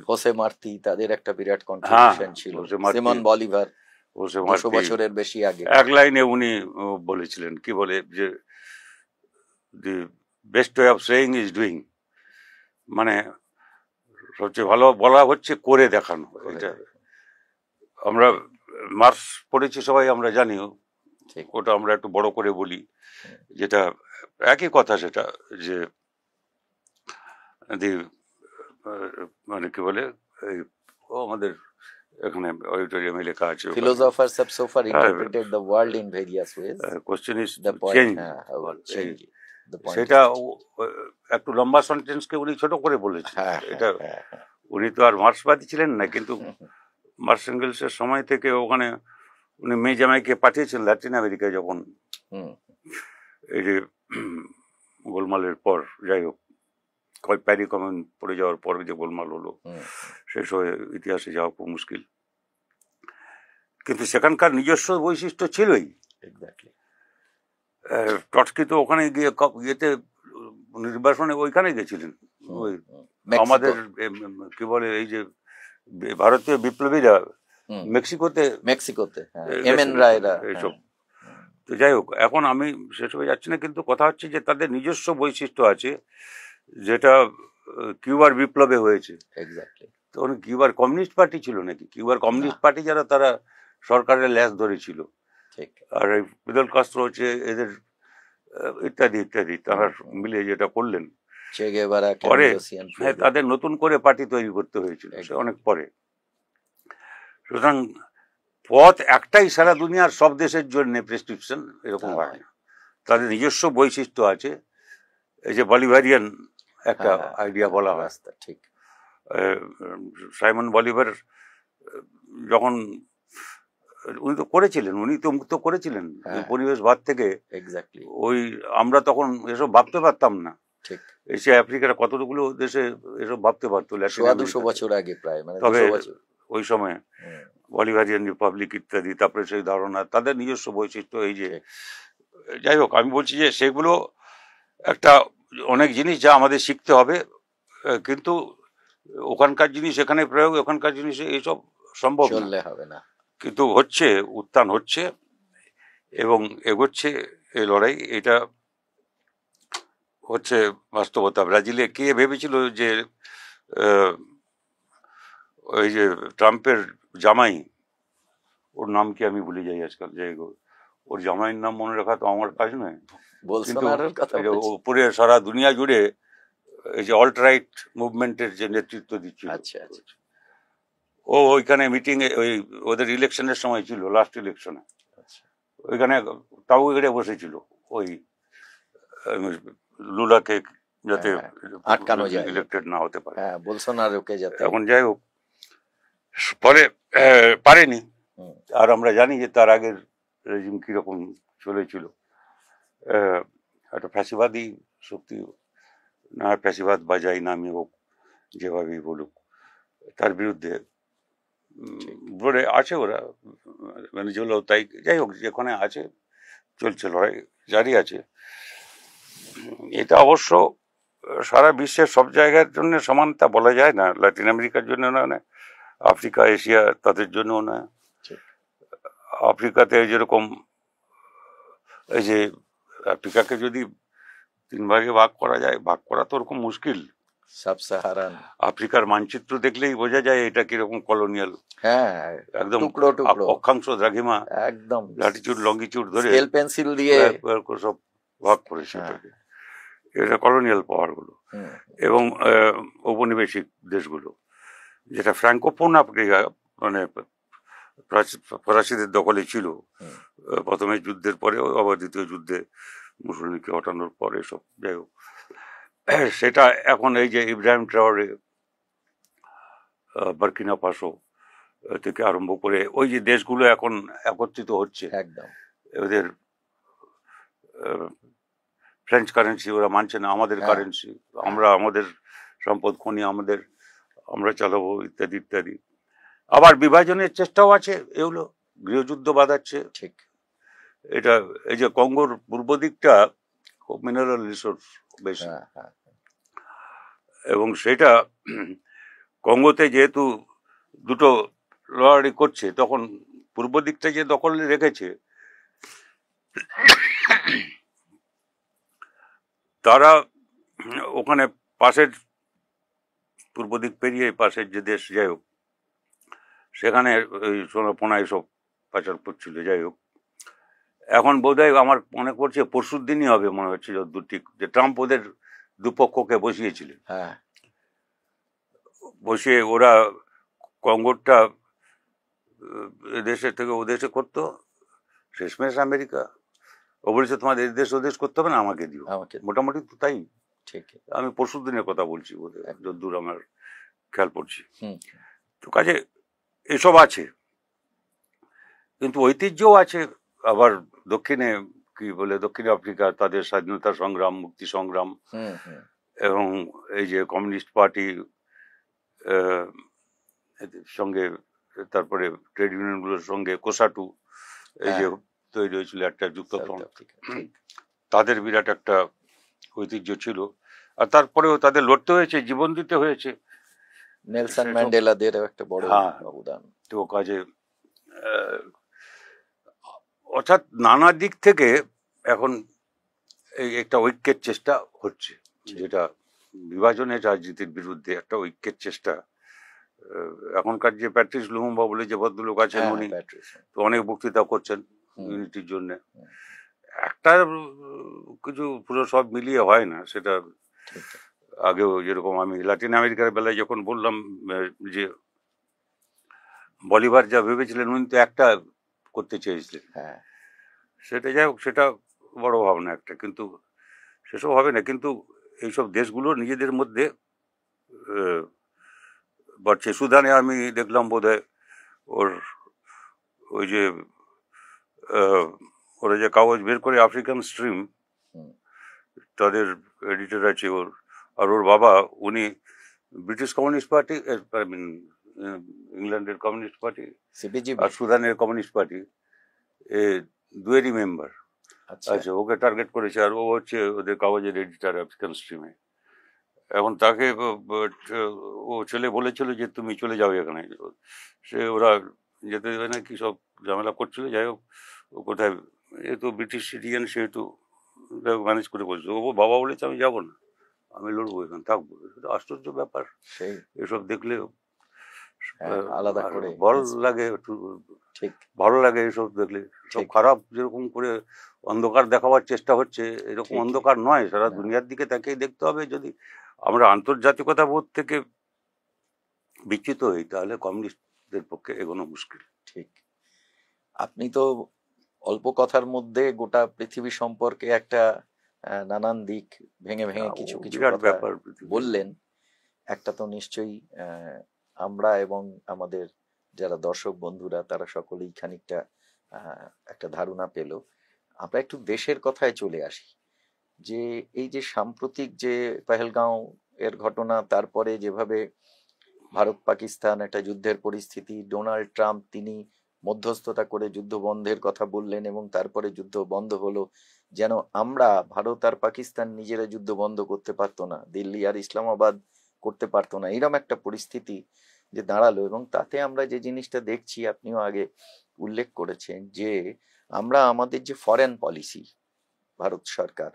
হোসে মার্তি, তাদের একটা বিরাট কন্ট্রিবিউশন ছিল। সিমন বলিভার হোসে 200 মার্তি বছরের বেশি আগে। এক লাইনে উনি বলেছিলেন, কি বলে, যে the best way of saying is doing, মানে সবচেয়ে ভালো বলা হচ্ছে করে দেখানো। এটা আমরা মার্কস পড়েছি সবাই, আমরা জানিও, ঠিক। ওটা আমরা একটু বড় করে বলি, যেটা একই কথা, সেটা যে দি মানে কি বলে, এই আমাদের এখানে অডিটোরিয়ামে লেখা আছে, Philosophers have so far interpreted the world in various ways. Question is The point, change. how change. The point সেটা is একটু লম্বা সেন্টেন্সকে উনি ছোট করে বলেছেন। হ্যাঁ, এটা হ্যাঁ, হ্যাঁ। উনি তো আর মার্ক্সবাদী ছিলেন না, কিন্তু মার্কস এঙ্গেলসের সময় থেকে ওখানে উনি মেয়ে জামাইকে পাঠিয়েছেন ল্যাটিন আমেরিকায়, যখন হুম, এই যে গোলমালের পর, যাই হোক, প্যারি কমিউন পড়ে যাওয়ার পর যে গোলমাল হলো, শেষ হয়ে ইতিহাসে যাওয়া খুব মুশকিল, কিন্তু সেখানকার নিজস্ব বৈশিষ্ট্য ছিলই। exactly. ট্রটস্কি তো ওখানে গিয়ে ইয়েতে নির্বাসনে ওইখানে গেছিলেন, ওই মেক্সিকো। আমাদের কি বলে, এই যে ভারতীয় বিপ্লবীরা মেক্সিকোতে হ্যাঁ, এমএন রায়রা এইসব। তো যাই হোক, এখন আমি সেসবে যাচ্ছি না, কিন্তু কথা হচ্ছে যে তাদের নিজস্ব বৈশিষ্ট্য আছে, যেটা কিউবার বিপ্লবে হয়েছে। এক্স্যাক্টলি। তো কিউবার কমিউনিস্ট পার্টি ছিল নাকি? কিউবার কমিউনিস্ট পার্টি যারা, তারা সরকারের ল্যাস ধরেছিল, ঠিক। আর এই ফিদেল কাস্ট্রো হচ্ছে এদের ইত্যাদি ইত্যাদি, তারা মিলে যেটা করলেন চে গেভারা, পরে, ক্যামিলোসিয়ান, হ্যাঁ, তাদের নতুন করে পার্টি তৈরি করতে হয়েছিল, সে অনেক পরে। সুতরাং পথ একটাই সারা দুনিয়ার সব দেশের জন্য, প্রেসক্রিপশন এরকম হয় না, তাদের নিজস্ব বৈশিষ্ট্য আছে। এই যে বলিভারিয়ান একটা আইডিয়া বলা হয়, ঠিক। সাইমন বলিভার যখন উনি তো করেছিলেন, উনি তো মুক্ত করেছিলেন পরিবেশবাদ থেকে। এক্স্যাক্টলি। ওই আমরা তখন এসব ভাবতে পারতাম না। ঠিক। এশিয়া আফ্রিকার কতগুলো দেশে এসব ভাবতে পারতো, 200 বছর আগে প্রায়, মানে তবে 200 বছর ওই সময় বলিভারিয়ান রিপাবলিক ইত্যাদি, তারপরে সেই ধারণা, তাদের নিজস্ব বৈশিষ্ট্য। এই যে, যাই হোক, আমি বলছি যে সেগুলো একটা অনেক জিনিস যা আমাদের শিখতে হবে, কিন্তু ওখানকার জিনিস এখানে প্রয়োগ, ওখানকার জিনিস এইসব সম্ভব চললে হবে না। কিন্তু হচ্ছে, উত্থান হচ্ছে এবং এগোচ্ছে এই লড়াই, এটা হচ্ছে বাস্তবতা। ব্রাজিলে কে ভেবেছিল যে ওই যে ট্রাম্পের জামাই, ওর নাম কি আমি ভুলে যাই আজকাল, যাই হোক, ওর জামাইয়ের নাম মনে রাখা তো আমার কাজ নয়, কিন্তু পুরো সারা দুনিয়া জুড়ে এই যে অল্ট রাইট মুভমেন্টের যে নেতৃত্ব দিচ্ছিল, ও ওইখানে মিটিং এ, ওই ওদের ইলেকশনের সময় ছিল, লাস্ট ইলেকশনে, ওইখানে তাও এড়ে বসেছিল ওই লুলাকে, যাতে আটকানো যায়, ইলেক্টেড না হতে পারে, বোলসোনারোকে যাতে। এখন যাই হোক, পরে পারেনি। আর আমরা জানি যে তার আগের রেজিম কিরকম চলেছিল, একটা ফ্যাসিবাদী শক্তি, না ফ্যাসিবাদ বা যাই নামই হোক, যেভাবেই বলুক, তার বিরুদ্ধে বলে আছে ওরা, ভেনেজুয়েলা তাই, যাই হোক, যেখানে আছে চলছে, লড়াই জারি আছে। এটা অবশ্য সারা বিশ্বের সব জায়গার জন্য সমান তা বলা যায় না, ল্যাটিন আমেরিকার জন্য না, আফ্রিকা, এশিয়া, তাদের জন্য না। আফ্রিকাতে যেরকম, এই যে আফ্রিকাকে যদি 3 ভাগে ভাগ করা যায়, ভাগ করা তো ওরকম মুশকিল। সাব সাহারান আফ্রিকার মানচিত্র দেখলেই বোঝা যায় এটা কিরকম কলোনিয়াল, একদম টুকরো টুকরো, অক্ষাংশ দ্রাঘিমা, একদম ল্যাটিটিউড লঙ্গিটিউড ধরে স্কেল পেন্সিল দিয়ে সব ভাগ করেছে। এটা কলোনিয়াল পাওয়ার গুলো এবং ঔপনিবেশিক দেশগুলো, যেটা ফ্র্যাঙ্কোফোন আফ্রিকা, মানে ফরাসিদের দখলে ছিল প্রথমে যুদ্ধের পরেও, আবার দ্বিতীয় যুদ্ধে মুসলিমকে হটানোর পরে সব, যাই হোক, সেটা এখন এই যে ইব্রাহিম ট্রাওরে, বার্কিনা ফাসো থেকে আরম্ভ করে ওই যে দেশগুলো এখন একত্রিত হচ্ছে, একদম ওদের ফ্রেঞ্চ কারেন্সি ওরা মানছে না, আমাদের কারেন্সি, আমরা আমাদের সম্পদ খনি আমাদের, আমরা চালাবো, ইত্যাদি ইত্যাদি। আবার বিভাজনের চেষ্টাও আছে, এগুলো গৃহযুদ্ধ বাঁধাচ্ছে। ঠিক, এটা এই যে কঙ্গোর পূর্ব দিকটা খুব মিনারেল রিসোর্স বেশি, এবং সেটা কঙ্গোতে যেহেতু দুটো লড়াই করছে, তখন পূর্ব দিকটা যে দখলে রেখেছে, তারা ওখানে পাশের পূর্ব দিক পেরিয়ে পাশের যে দেশ, যাই হোক, সেখানে ওই সোনাপোনা এসব পাচার করছিল। যাই হোক, এখন বোধহয় আমার মনে করছে পরশুর দিনই হবে মনে হচ্ছে, যতদূর ঠিক, যে ট্রাম্প ওদের দুপক্ষকে বসিয়েছিলেন। হ্যাঁ, বসিয়ে ওরা কঙ্গোরটা দেশের থেকে ও দেশে করতো, শেষমেশ আমেরিকা ও বলেছে তোমাদের দেশ ও দেশ করতে হবে না, আমাকে দিও। আমাকে মোটামুটি তো তাই। ঠিক। আমি পরশু দিনের কথা বলছি, বোধহয় যতদূর আমার খেয়াল পড়ছি। হুম, তো কাজে এসব আছে, কিন্তু ঐতিহ্যও আছে। আবার দক্ষিণে কি বলে, দক্ষিণ আফ্রিকা, তাদের স্বাধীনতা সংগ্রাম, মুক্তি সংগ্রাম, হুম, হুম, এবং এই যে কমিউনিস্ট পার্টি সঙ্গে, তারপরে ট্রেড ইউনিয়নগুলোর সঙ্গে কোসাটু এই যে তৈরি হয়েছিল একটা যুক্তফ্রন্ট, সাউথ আফ্রিকা, ঠিক। তাদের বিরাট একটা ঐতিহ্য ছিল। আর তারপরেও তাদের লড়তে হয়েছে, জীবন দিতে হয়েছে। নেলসন ম্যান্ডেলাদের একটা বড় অবদান। তো কাজে অর্থাৎ নানা দিক থেকে এখন এই একটা ঐক্যের চেষ্টা হচ্ছে, যেটা বিভাজনের রাজনীতির বিরুদ্ধে একটা ঐক্যের চেষ্টা। এখনকার যে প্যাট্রিস লুমুম্বা বলে যে ভদ্রলোক আছেন, উনি তো অনেক বক্তৃতা করছেন ইউনিটির জন্য। একটা কিছু পুরো সব মিলিয়ে হয় না সেটা। আগেও যেরকম আমি লাতিন আমেরিকার বেলায় যখন বললাম যে বলিভার যা ভেবেছিলেন, উনি তো একটা করতে চেয়েছিলেন, সেটা যাই হোক, সেটা বড় ভাবনা একটা, কিন্তু সেসব হবে না। কিন্তু এইসব দেশগুলো নিজেদের মধ্যে বাড়ছে। সুদানে আমি দেখলাম বোধহয় ওই যে ওরা যে কাগজ বের করে, আফ্রিকান স্ট্রিম, তাদের এডিটর আছে ওর, আর ওর বাবা উনি British communist party, I mean ইংল্যান্ডের কমিউনিস্ট পার্টি আর সুদানের কমিউনিস্ট পার্টি, দুয়েরই মেম্বার। আচ্ছা, ওকে টার্গেট করেছে, আর ও হচ্ছে ওদের কাগজের এডিটার আফ্রিকান স্ট্রিমে। এখন তাকে ও ছেলে বলেছিল যে তুমি চলে যাও এখানে, সে ওরা যেতে দেবে না, কি সব ঝামেলা করছিল। যাই হোক, ও কোথায়, এ তো ব্রিটিশ সিটিজেন, সেহেতু ম্যানেজ করে বলছে। ও বাবা বলেছে আমি যাবো না, আমি লড়বো, এখানে থাকবো। এটা আশ্চর্য ব্যাপার। এসব দেখলে আলাদা করে ভালো লাগে, ভালো লাগে এসব দেখলে। সব খারাপ যেরকম করে অন্ধকার দেখাবার চেষ্টা হচ্ছে, এরকম অন্ধকার নয়। সারা দুনিয়ার দিকে তাকেই দেখতে হবে। যদি আমরা আন্তর্জাতিকতা বোধ থেকে বিচ্যুত হই, তাহলে কমিউনিস্টদের পক্ষে এগোনো মুশকিল। ঠিক। আপনি তো অল্প কথার মধ্যে গোটা পৃথিবী সম্পর্কে একটা নানান দিক ভেঙে ভেঙে কিছু কিছু কথা বললেন। একটা তো নিশ্চয়ই আমরা এবং আমাদের যারা দর্শক বন্ধুরা, তারা সকলেই খানিকটা একটা ধারণা পেল। আমরা একটু দেশের কথায় চলে আসি। যে এই যে সাম্প্রতিক যে পেহেলগাঁও এর ঘটনা, তারপরে যেভাবে ভারত পাকিস্তান একটা যুদ্ধের পরিস্থিতি, ডোনাল্ড ট্রাম্প তিনি মধ্যস্থতা করে যুদ্ধ বন্ধের কথা বললেন এবং তারপরে যুদ্ধ বন্ধ হলো। যেন আমরা, ভারত আর পাকিস্তান নিজেরা যুদ্ধ বন্ধ করতে পারতো না, দিল্লি আর ইসলামাবাদ করতে পারতো না, এরকম একটা পরিস্থিতি যে দাঁড়ালো। এবং তাতে আমরা যে জিনিসটা দেখছি, আপনিও আগে উল্লেখ করেছেন, যে আমরা আমাদের যে ফরেন পলিসি, ভারত সরকার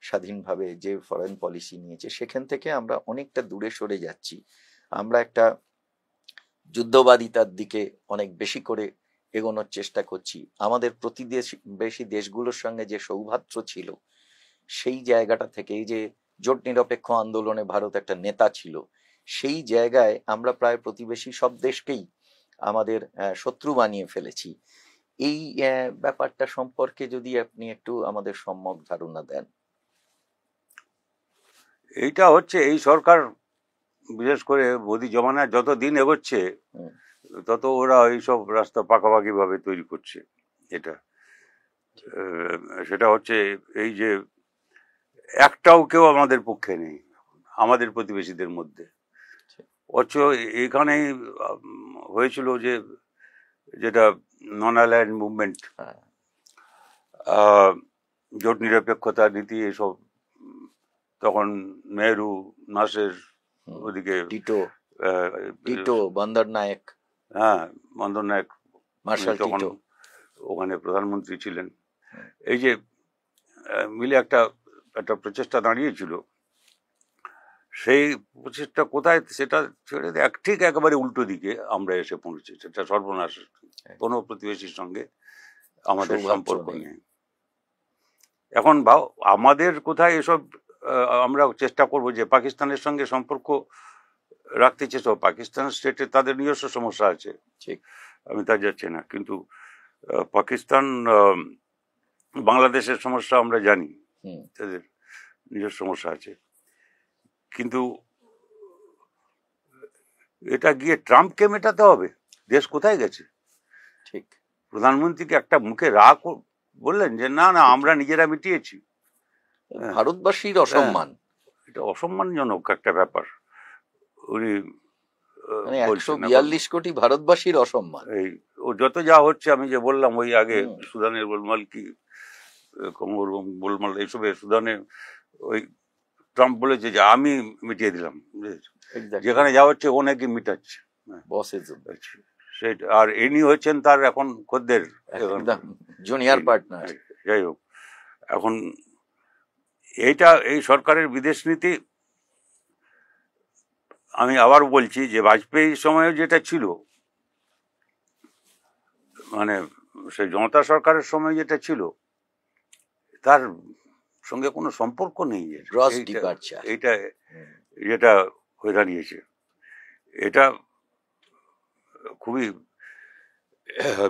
স্বাধীনভাবে যে ফরেন পলিসি নিয়েছে, সেখান থেকে আমরা অনেকটা দূরে সরে যাচ্ছি। আমরা একটা যুদ্ধবাদিতার দিকে অনেক বেশি করে এগোনোর চেষ্টা করছি। আমাদের প্রতিবেশী দেশগুলোর সঙ্গে যে সৌভ্রাত্র ছিল, সেই জায়গাটা থেকে, এই যে জোট নিরপেক্ষ আন্দোলনে ভারত একটা নেতা ছিল, সেই জায়গায় আমরা প্রায় প্রতিবেশী সব দেশকেই আমাদের শত্রু বানিয়ে ফেলেছি। এই ব্যাপারটা সম্পর্কে যদি আপনি একটু আমাদের সম্যক ধারণা দেন। এইটা হচ্ছে এই সরকার, বিশেষ করে মোদি জমানা যত দিন এগোচ্ছে, তত ওরা এইসব রাস্তা পাকাপাকি ভাবে তৈরি করছে। এটা সেটা হচ্ছে এই যে একটাও কেউ আমাদের পক্ষে নেই আমাদের প্রতিবেশীদের মধ্যে। অথচ এখানেই হয়েছিল যে যেটা নন অ্যালায়েন্ড মুভমেন্ট, জোট নিরপেক্ষতা নীতি, এসব তখন নেহরু, নাসের, ওদিকে টিটো, বন্দর নায়েক, বন্দর নায়েক, মার্শাল তখন টিটো। ওখানে প্রধানমন্ত্রী ছিলেন। এই যে মিলে একটা একটা প্রচেষ্টা দাঁড়িয়েছিল, সেই প্রচেষ্টা কোথায় সেটা ছেড়ে দিয়ে ঠিক একেবারে উল্টো দিকে আমরা এসে পৌঁছেছি। সেটা সর্বনাশ। কোনো প্রতিবেশীর সঙ্গে আমাদের সৌহার্দ্য সম্পর্ক নেই। নেই। এখন ভাও আমাদের কোথায় এসব আমরা চেষ্টা করব যে পাকিস্তানের সঙ্গে সম্পর্ক রাখতে চেষ্টা। পাকিস্তান স্টেটে তাদের নিজস্ব সমস্যা আছে, ঠিক। আমি তা যাচ্ছি না, কিন্তু পাকিস্তান বাংলাদেশের সমস্যা আমরা জানি, তাদের নিজস্ব সমস্যা আছে। কিন্তু এটা গিয়ে ট্রাম্পকে মেটাতে হবে? দেশ কোথায় গেছে? ঠিক। প্রধানমন্ত্রীকে একটা মুখে রাগ বললেন যে না না আমরা নিজেরা মিটিয়েছি। ভারতবাসীর অসম্মান। এটা অসম্মানজনক একটা ব্যাপার। উনি মানে বলছেন 142 কোটি ভারতবাসীর অসম্মান। এই ও যত যা হচ্ছে, আমি যে বললাম ওই আগে সুদানের গোলমাল, কি কঙ্গোর গোলমাল, এইসবে সুদানে ওই ট্রাম্প বলেছে যে আমি মিটিয়ে দিলাম, যেখানে যা হচ্ছে ও নাকি মিটাচ্ছে। সেটা, আর ইনি হচ্ছেন তার এখন খদ্দের, জুনিয়র পার্টনার। যাই হোক, এখন এইটা এই সরকারের বিদেশ নীতি, আমি আবার বলছি যে বাজপেয়ীর সময়ে যেটা ছিল, মানে সেই জনতা সরকারের সময় যেটা ছিল, তার সঙ্গে কোনো সম্পর্ক নেই। এইটা যেটা হয়ে দাঁড়িয়েছে, এটা খুবই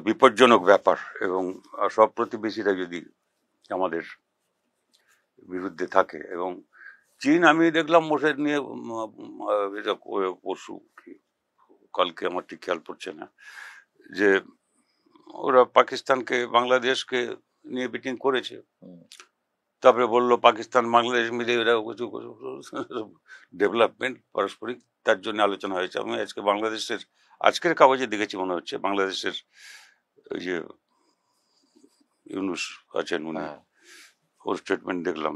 বিপজ্জনক ব্যাপার। এবং সব প্রতিবেশীরা যদি আমাদের বিরুদ্ধে থাকে, এবং চীন, আমি দেখলাম বসে নিয়ে পরশু কালকে, আমার ঠিক খেয়াল পড়ছে না, যে ওরা পাকিস্তানকে বাংলাদেশকে নিয়ে মিটিং করেছে। তারপরে বললো পাকিস্তান বাংলাদেশ মিলে এরা কিছু ডেভেলপমেন্ট পারস্পরিক, তার জন্য আলোচনা হয়েছে। আমি আজকে বাংলাদেশের আজকের কাগজে দেখেছি, মনে হচ্ছে বাংলাদেশের ওই যে ইউনুস আছেন উনি, ওর স্টেটমেন্ট দেখলাম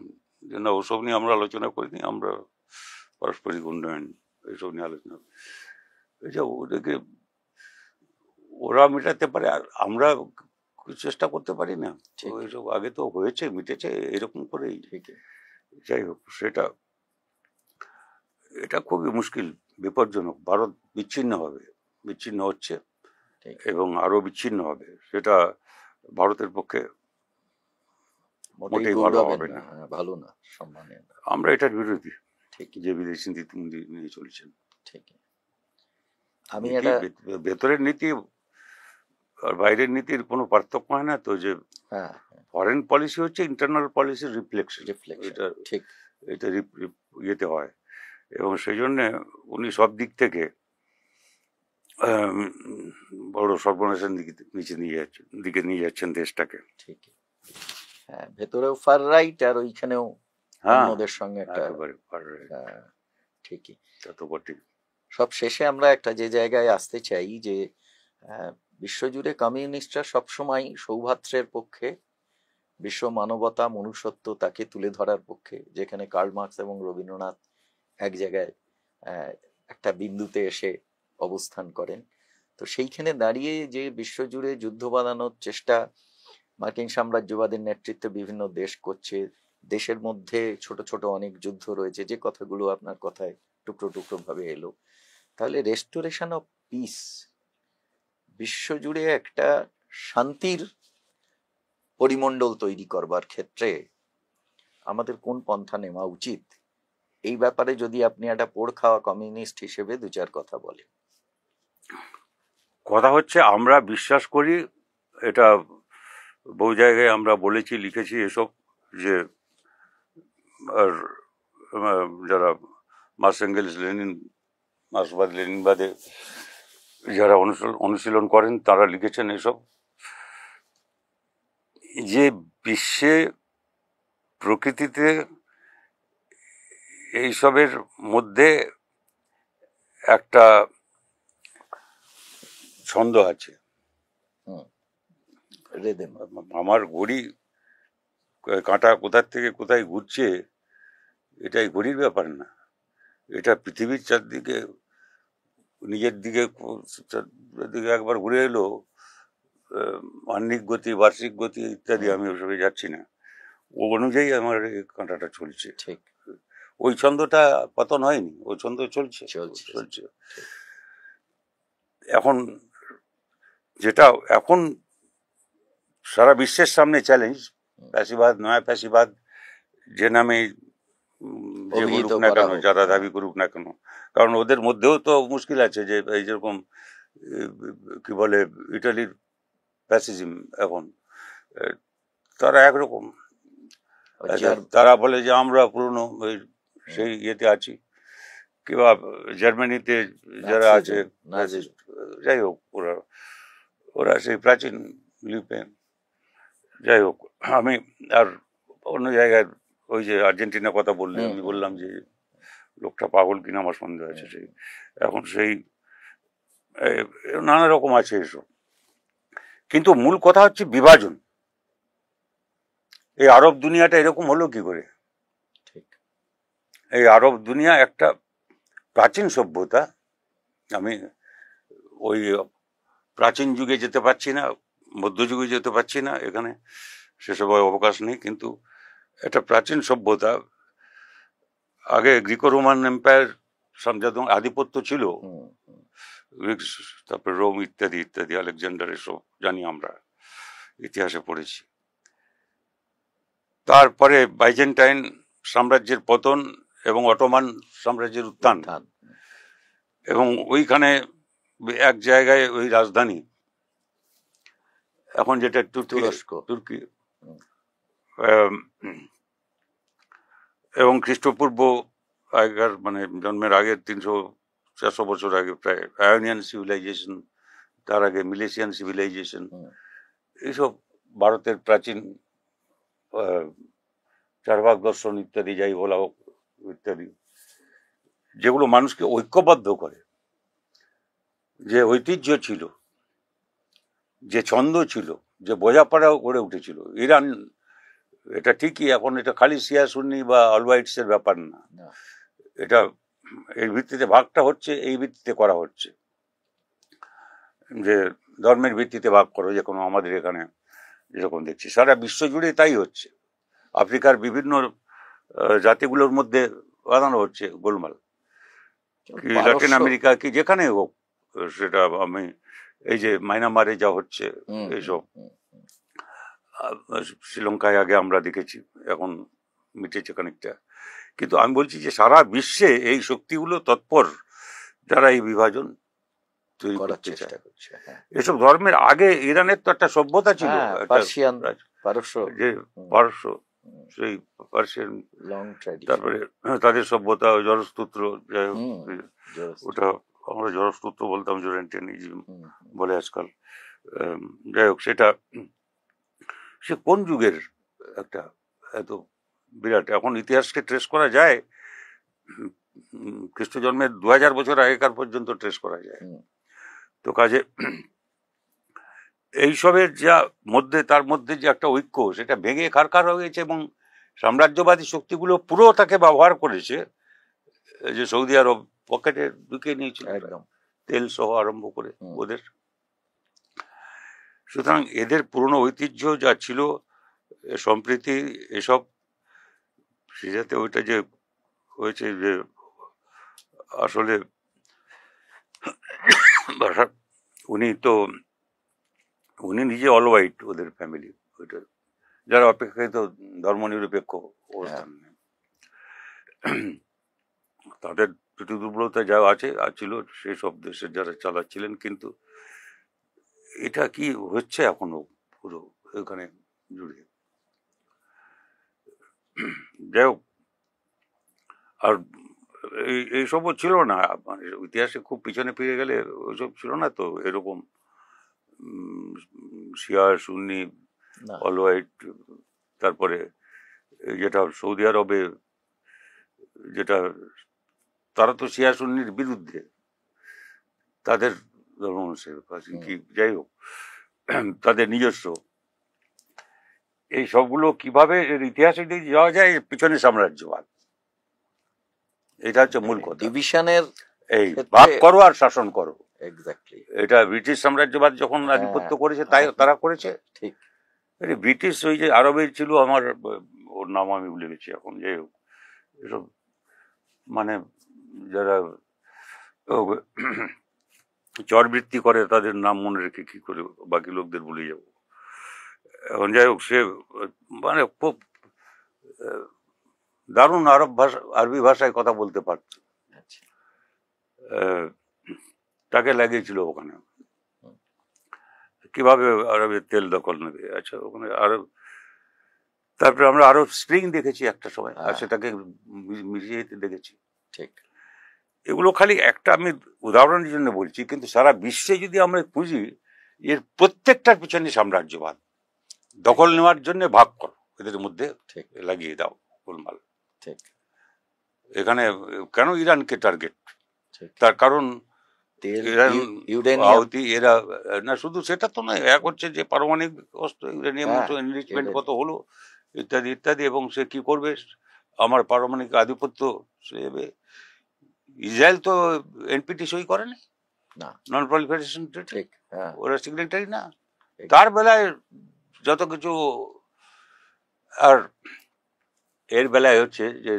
যে না, ওসব নিয়ে আমরা আলোচনা করিনি, আমরা পারস্পরিক উন্নয়ন এইসব নিয়ে আলোচনা। ওদেরকে ওরা মেটাতে পারে, আর আমরা চেষ্টা করতে পারি না? ওইসব আগে তো হয়েছে, মিটেছে এরকম করেই। যাই হোক, সেটা এটা খুবই মুশকিল, বিপজ্জনক। ভারত বিচ্ছিন্ন হবে, বিচ্ছিন্ন হচ্ছে এবং আরো বিচ্ছিন্ন হবে। সেটা ভারতের পক্ষে মোটেই ভালো হবে না, ভালো না, সম্মানীয়। আমরা এটার বিরোধী, যে বিদেশি নীতি নিয়ে চলছেন। ঠিক, আমি ভেতরের নীতি আর বাইরের নীতির কোনো পার্থক্য হয় না তো, যে ফরেন পলিসি হচ্ছে ইন্টারনাল পলিসির রিফ্লেকশন, এটা ইয়েতে হয়। এবং সেই জন্য উনি সব দিক থেকে বড় সর্বনাশের দিকে নিয়ে যাচ্ছেন দেশটাকে। ঠিক, হ্যাঁ, ভেতরেও ফার রাইট, আর ওইখানেও অন্যদের সঙ্গে একটা ঠিকই। সব শেষে আমরা একটা যে জায়গায় আসতে চাই, যে বিশ্বজুড়ে কমিউনিস্টরা সবসময় সৌভাত্রের পক্ষে, বিশ্ব মানবতা, মনুষ্যত্ব তাকে তুলে ধরার পক্ষে, যেখানে কার্ল মার্কস এবং রবীন্দ্রনাথ এক জায়গায় একটা বিন্দুতে এসে অবস্থান করেন। তো সেইখানে দাঁড়িয়ে যে বিশ্বজুড়ে যুদ্ধ বাঁধানোর চেষ্টা মার্কিন সাম্রাজ্যবাদের নেতৃত্বে বিভিন্ন দেশ করছে, দেশের মধ্যে ছোট ছোট অনেক যুদ্ধ রয়েছে, যে কথাগুলো আপনার কথায় টুকরো টুকরো ভাবে এলো, তাহলে রেস্টোরেশন অফ পিস, বিশ্বজুড়ে একটা শান্তির পরিমণ্ডল তৈরি করবার ক্ষেত্রে আমাদের কোন পন্থা নেওয়া উচিত, এই ব্যাপারে যদি আপনি একটা পোড় খাওয়া কমিউনিস্ট হিসেবে দু চার কথা বলেন। কথা হচ্ছে, আমরা বিশ্বাস করি, এটা বহু জায়গায় আমরা বলেছি, লিখেছি এসব, যে আর যারা মার্কস এঙ্গেলস লেনিন, মার্ক্সবাদ লেনিনবাদে যারা অনুশীলন করেন, তারা লিখেছেন এসব, যে বিশ্বে প্রকৃতিতে এইসবের মধ্যে একটা ছন্দ আছে। আমার ঘড়ি কাঁটা কোথার থেকে কোথায় ঘুরছে, এটাই ঘড়ির ব্যাপার না, এটা পৃথিবীর চারদিকে নিজের দিকে একবার ঘুরে এলো, আহ্নিক গতি, বার্ষিক গতি ইত্যাদি, আমি ওসবে যাচ্ছি না। ও অনুযায়ী আমার এই কাঁটাটা চলছে। ঠিক, ওই ছন্দটা পতন হয়নি, ওই ছন্দ চলছে চলছে। চলছে। এখন যেটা এখন সারা বিশ্বের সামনে চ্যালেঞ্জ, ফ্যাসিবাদ, নয়া ফ্যাসিবাদ যে নামে যে অভিহিত বলুক না করা কেন, হোক, যারা দাবি করুক না কেন, কারণ ওদের মধ্যেও তো মুশকিল আছে। যে এই যেরকম কি বলে ইটালির ফ্যাসিজম, এখন তারা একরকম, তারা বলে যে আমরা পুরনো সেই ইয়েতে আছি, কিংবা জার্মানিতে যারা আছে, যাই হোক, ওরা সেই প্রাচীন লিপে, যাই হোক। আমি আর অন্য জায়গায় ওই যে আর্জেন্টিনার কথা বললে, আমি বললাম যে লোকটা পাগল কিনা আমার সন্দেহ আছে। সেই এখন সেই নানা রকম আছে এসব, কিন্তু মূল কথা হচ্ছে বিভাজন। এই আরব দুনিয়াটা এরকম হলো কি করে? এই আরব দুনিয়া একটা প্রাচীন সভ্যতা। আমি ওই প্রাচীন যুগে যেতে পারছি না, মধ্যযুগে যেতে পারছি না, এখানে সেসব অবকাশ নেই, কিন্তু একটা প্রাচীন সভ্যতা। আগে গ্রিকো রোমান এম্পায়ার আধিপত্য ছিল, গ্রিক্স, তারপরে রোম ইত্যাদি ইত্যাদি, আলেকজান্ডার, এসব জানি আমরা, ইতিহাসে পড়েছি। তারপরে বাইজেন্টাইন সাম্রাজ্যের পতন এবং অটোমান সাম্রাজ্যের উত্থান, এবং ওইখানে এক জায়গায় ওই রাজধানী এখন যেটা তুর্কি, এবং খ্রিস্টপূর্ব আগেকার, মানে জন্মের আগের 300-400 বছর আগে প্রায় আয়োনিয়ান সিভিলাইজেশন, তার আগে মিলেশিয়ান সিভিলাইজেশন, এইসব ভারতের প্রাচীন চারবাক দর্শন ইত্যাদি, যাই বলা হোক ইত্যাদি, যেগুলো মানুষকে ঐক্যবদ্ধ করে, যে ঐতিহ্য ছিল, যে ছন্দ ছিল, যে বোঝাপড়াও গড়ে উঠেছিল। ইরান, এটা ঠিকই, এখন এটা খালি শিয়া সুন্নি বা অলওয়াইটস এর ব্যাপার না, এটা এর ভিত্তিতে ভাগটা হচ্ছে, এই ভিত্তিতে করা হচ্ছে যে ধর্মের ভিত্তিতে ভাগ করো, যে কোনো আমাদের এখানে যেরকম দেখছি সারা বিশ্ব জুড়ে তাই হচ্ছে। আফ্রিকার বিভিন্ন জাতিগুলোর মধ্যে বাঁধানো হচ্ছে গোলমাল, কি লাতিন আমেরিকা, কি যেখানে হোক সেটা। আমি এই যে মায়ানমারে যা হচ্ছে, এইসব, শ্রীলঙ্কায় আগে আমরা দেখেছি, এখন মিটেছে খানিকটা, কিন্তু আমি বলছি যে সারা বিশ্বে এই শক্তিগুলো তৎপর, যারা এই বিভাজন তৈরি করতে চায়। এসব ধর্মের আগে ইরানের তো একটা সভ্যতা ছিল, যে পারস্য, সেই পার্সিয়ান, তারপরে তাদের সভ্যতা জরসূত্র, যাই হোক, ওটা আমরা জরসূত্র বলতাম, জোরেন্টিয়ানিজম বলে আজকাল, যাই হোক, সেটা সে কোন যুগের একটা এত বিরাট, এখন ইতিহাসকে ট্রেস করা যায়, খ্রিস্ট জন্মের 2000 বছর আগেকার পর্যন্ত ট্রেস করা যায়। তো কাজে এইসবের যা মধ্যে, তার মধ্যে যে একটা ঐক্য, সেটা ভেঙে খারখার হয়ে গেছে, এবং সাম্রাজ্যবাদী শক্তিগুলো পুরো তাকে ব্যবহার করেছে, যে সৌদি আরব পকেটে ঢুকিয়ে নিয়েছিল একদম, তেল সহ আরম্ভ করে ওদের। সুতরাং এদের পুরনো ঐতিহ্য যা ছিল, সম্প্রীতি, এসব, সে যাতে ওইটা যে হয়েছে, যে আসলে উনি নিজে অল হোয়াইট, ওদের ফ্যামিলি, ওইটা যারা অপেক্ষাকৃত ধর্মনিরপেক্ষ অবস্থান, তাদের ত্রুটি দুর্বলতা যা আছে ছিল সেই সব দেশের যারা চালাচ্ছিলেন। কিন্তু এটা কি হচ্ছে এখনো পুরো ওখানে জুড়ে, যাই হোক। আর এইসবও ছিল না, মানে ইতিহাসে খুব পিছনে ফিরে গেলে ওইসব ছিল না তো, এরকম শিয়া সুন্নি অল হোয়াইট। তারপরে যেটা সৌদি আরবে, যেটা তারা তো শিয়া সুন্নির বিরুদ্ধে, তাদের ধর্ম অনুসারে কি, যাই হোক, তাদের নিজস্ব, এই সবগুলো কিভাবে ইতিহাসে যাওয়া যায়, পিছনে সাম্রাজ্যবাদ, এটা হচ্ছে মূল কথা। ডিভিশনের এই ভাগ করো আর শাসন করো, এক্স্যাক্টলি। এটা ব্রিটিশ সাম্রাজ্যবাদ যখন আধিপত্য করেছে তাই তারা করেছে। ঠিক। ব্রিটিশ ওই যে আরবের ছিল, আমার ওর নাম আমি ভুলে গেছি এখন, যে এসব মানে যারা চরবৃত্তি করে তাদের নাম মনে রেখে কি করে বাকি লোকদের ভুলে যাব। এখন যাই হোক, সে মানে খুব দারুণ আরবি ভাষায় কথা বলতে পারত। তাকে লাগিয়েছিল ওখানে কিভাবে আরবের তেল দখল নেবে। আচ্ছা, ওখানে আরব, তারপরে আমরা আরব স্প্রিং দেখেছি একটা সময়, আর সেটাকে মিশিয়ে দেখেছি। ঠিক। এগুলো খালি একটা আমি উদাহরণের জন্য বলছি, কিন্তু সারা বিশ্বে যদি আমরা খুঁজি, এর প্রত্যেকটার পিছনে সাম্রাজ্যবাদ। দখল নেওয়ার জন্য ভাগ করো, এদের মধ্যে লাগিয়ে দাও গোলমাল। ঠিক। এখানে কেন ইরানকে টার্গেট? তার কারণ এরা না, শুধু সেটা তো নয়, এক হচ্ছে যে পারমাণবিক অস্ত্র, ইউরেনিয়াম এনরিচমেন্ট কত হলো, ইত্যাদি ইত্যাদি। এবং সে কি করবে? আমার পারমাণবিক আধিপত্য সে, ইসরায়েল তো এনপিটি সই করেনি, নন প্রলিফারেশন ট্রিটি, ওরা সিগনেটারি না। তার বেলায় যত কিছু, আর এর বেলায় হচ্ছে যে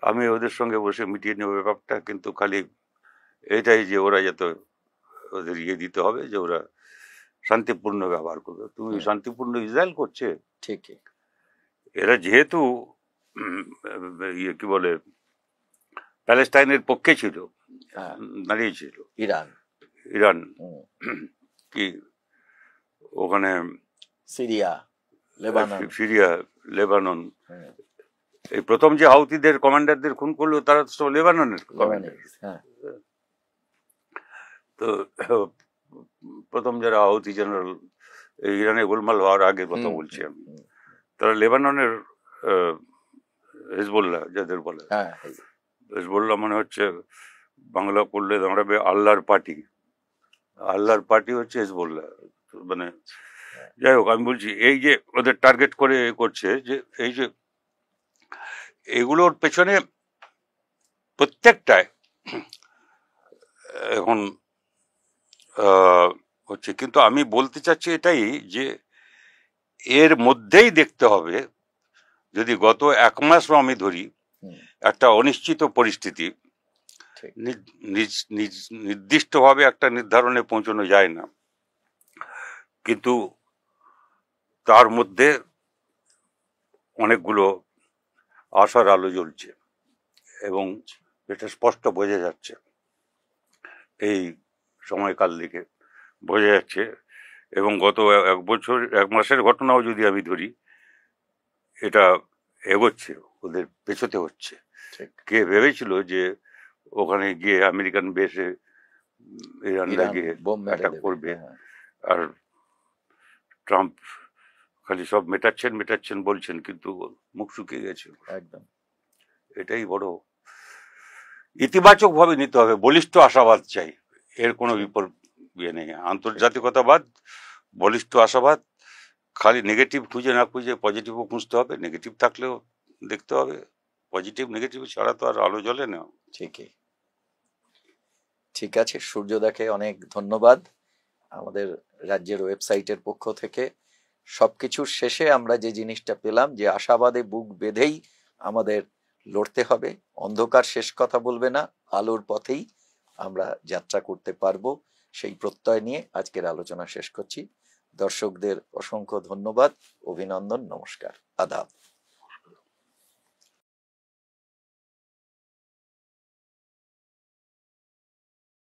আমি ওদের সঙ্গে বসে মিটিয়ে নেব ব্যাপারটা, কিন্তু খালি এটাই যে ওরা যাতে ওদের ইয়ে দিতে হবে যে ওরা শান্তিপূর্ণ ব্যবহার করবে। তুমি শান্তিপূর্ণ ইসরায়েল করছে, ঠিক। এরা যেহেতু ইয়ে কি বলে প্যালেস্টাইনের পক্ষে ছিল, দাঁড়িয়েছিল ইরান কি ওখানে সিরিয়া, লেবানন, এই প্রথম যে হাউতিদের কমান্ডারদের খুন করলো তারা তো সব লেবাননের কমান্ডার। তো প্রথম যারা হাউতি জেনারেল, ইরানে গোলমাল হওয়ার আগে কথা বলছি আমি, তারা লেবাননের হিজবুল্লাহ যাদের বলে, হিজবুল্লাহ মানে হচ্ছে বাংলা করলে দাঁড়াবে আল্লাহর পার্টি। আল্লাহর পার্টি হচ্ছে হিজবুল্লাহ। মানে যাই হোক, আমি বলছি এই যে ওদের টার্গেট করে করছে, যে এই যে এগুলোর পেছনে প্রত্যেকটায় এখন হচ্ছে। কিন্তু আমি বলতে চাচ্ছি এটাই যে এর মধ্যেই দেখতে হবে, যদি গত 1 মাসও আমি ধরি, একটা অনিশ্চিত পরিস্থিতি, নির্দিষ্টভাবে একটা নির্ধারণে পৌঁছানো যায় না, কিন্তু তার মধ্যে অনেকগুলো আশার আলো জ্বলছে এবং এটা স্পষ্ট বোঝা যাচ্ছে। এই সময়কাল দিকে বোঝা যাচ্ছে। এবং গত 1 মাসের ঘটনাও যদি আমি ধরি, এটা এগোচ্ছে, ওদের পেছোতে হচ্ছে। কে ভেবেছিল যে ওখানে গিয়ে আমেরিকান বেসে ইরানরা গিয়ে অ্যাটাক করবে, আর ট্রাম্প খালি সব মেটাচ্ছেন বলছেন, কিন্তু মুখ শুকিয়ে গেছে একদম। এটাই বড় ইতিবাচক ভাবে নিতে হবে, বলিষ্ঠ আশাবাদ চাই, এর কোনো বিপরীত ইয়ে নেই। আন্তর্জাতিকতাবাদ, বলিষ্ঠ আশাবাদ, খালি নেগেটিভ খুঁজে না খুঁজে পজিটিভও খুঁজতে হবে, নেগেটিভ থাকলেও দেখতে হবে, পজিটিভ নেগেটিভ ছাড়া তো আর আলো জ্বলে না। ঠিকই। ঠিক আছে, সূর্যদাকে অনেক ধন্যবাদ। আমাদের রাজ্যের ওয়েবসাইটের পক্ষ থেকে সবকিছুর শেষে আমরা যে জিনিসটা পেলাম, যে আশাবাদে বুক বেঁধেই আমাদের লড়তে হবে, অন্ধকার শেষ কথা বলবে না, আলোর পথেই আমরা যাত্রা করতে পারবো, সেই প্রত্যয় নিয়ে আজকের আলোচনা শেষ করছি। দর্শকদের অসংখ্য ধন্যবাদ, অভিনন্দন, নমস্কার, আদাব।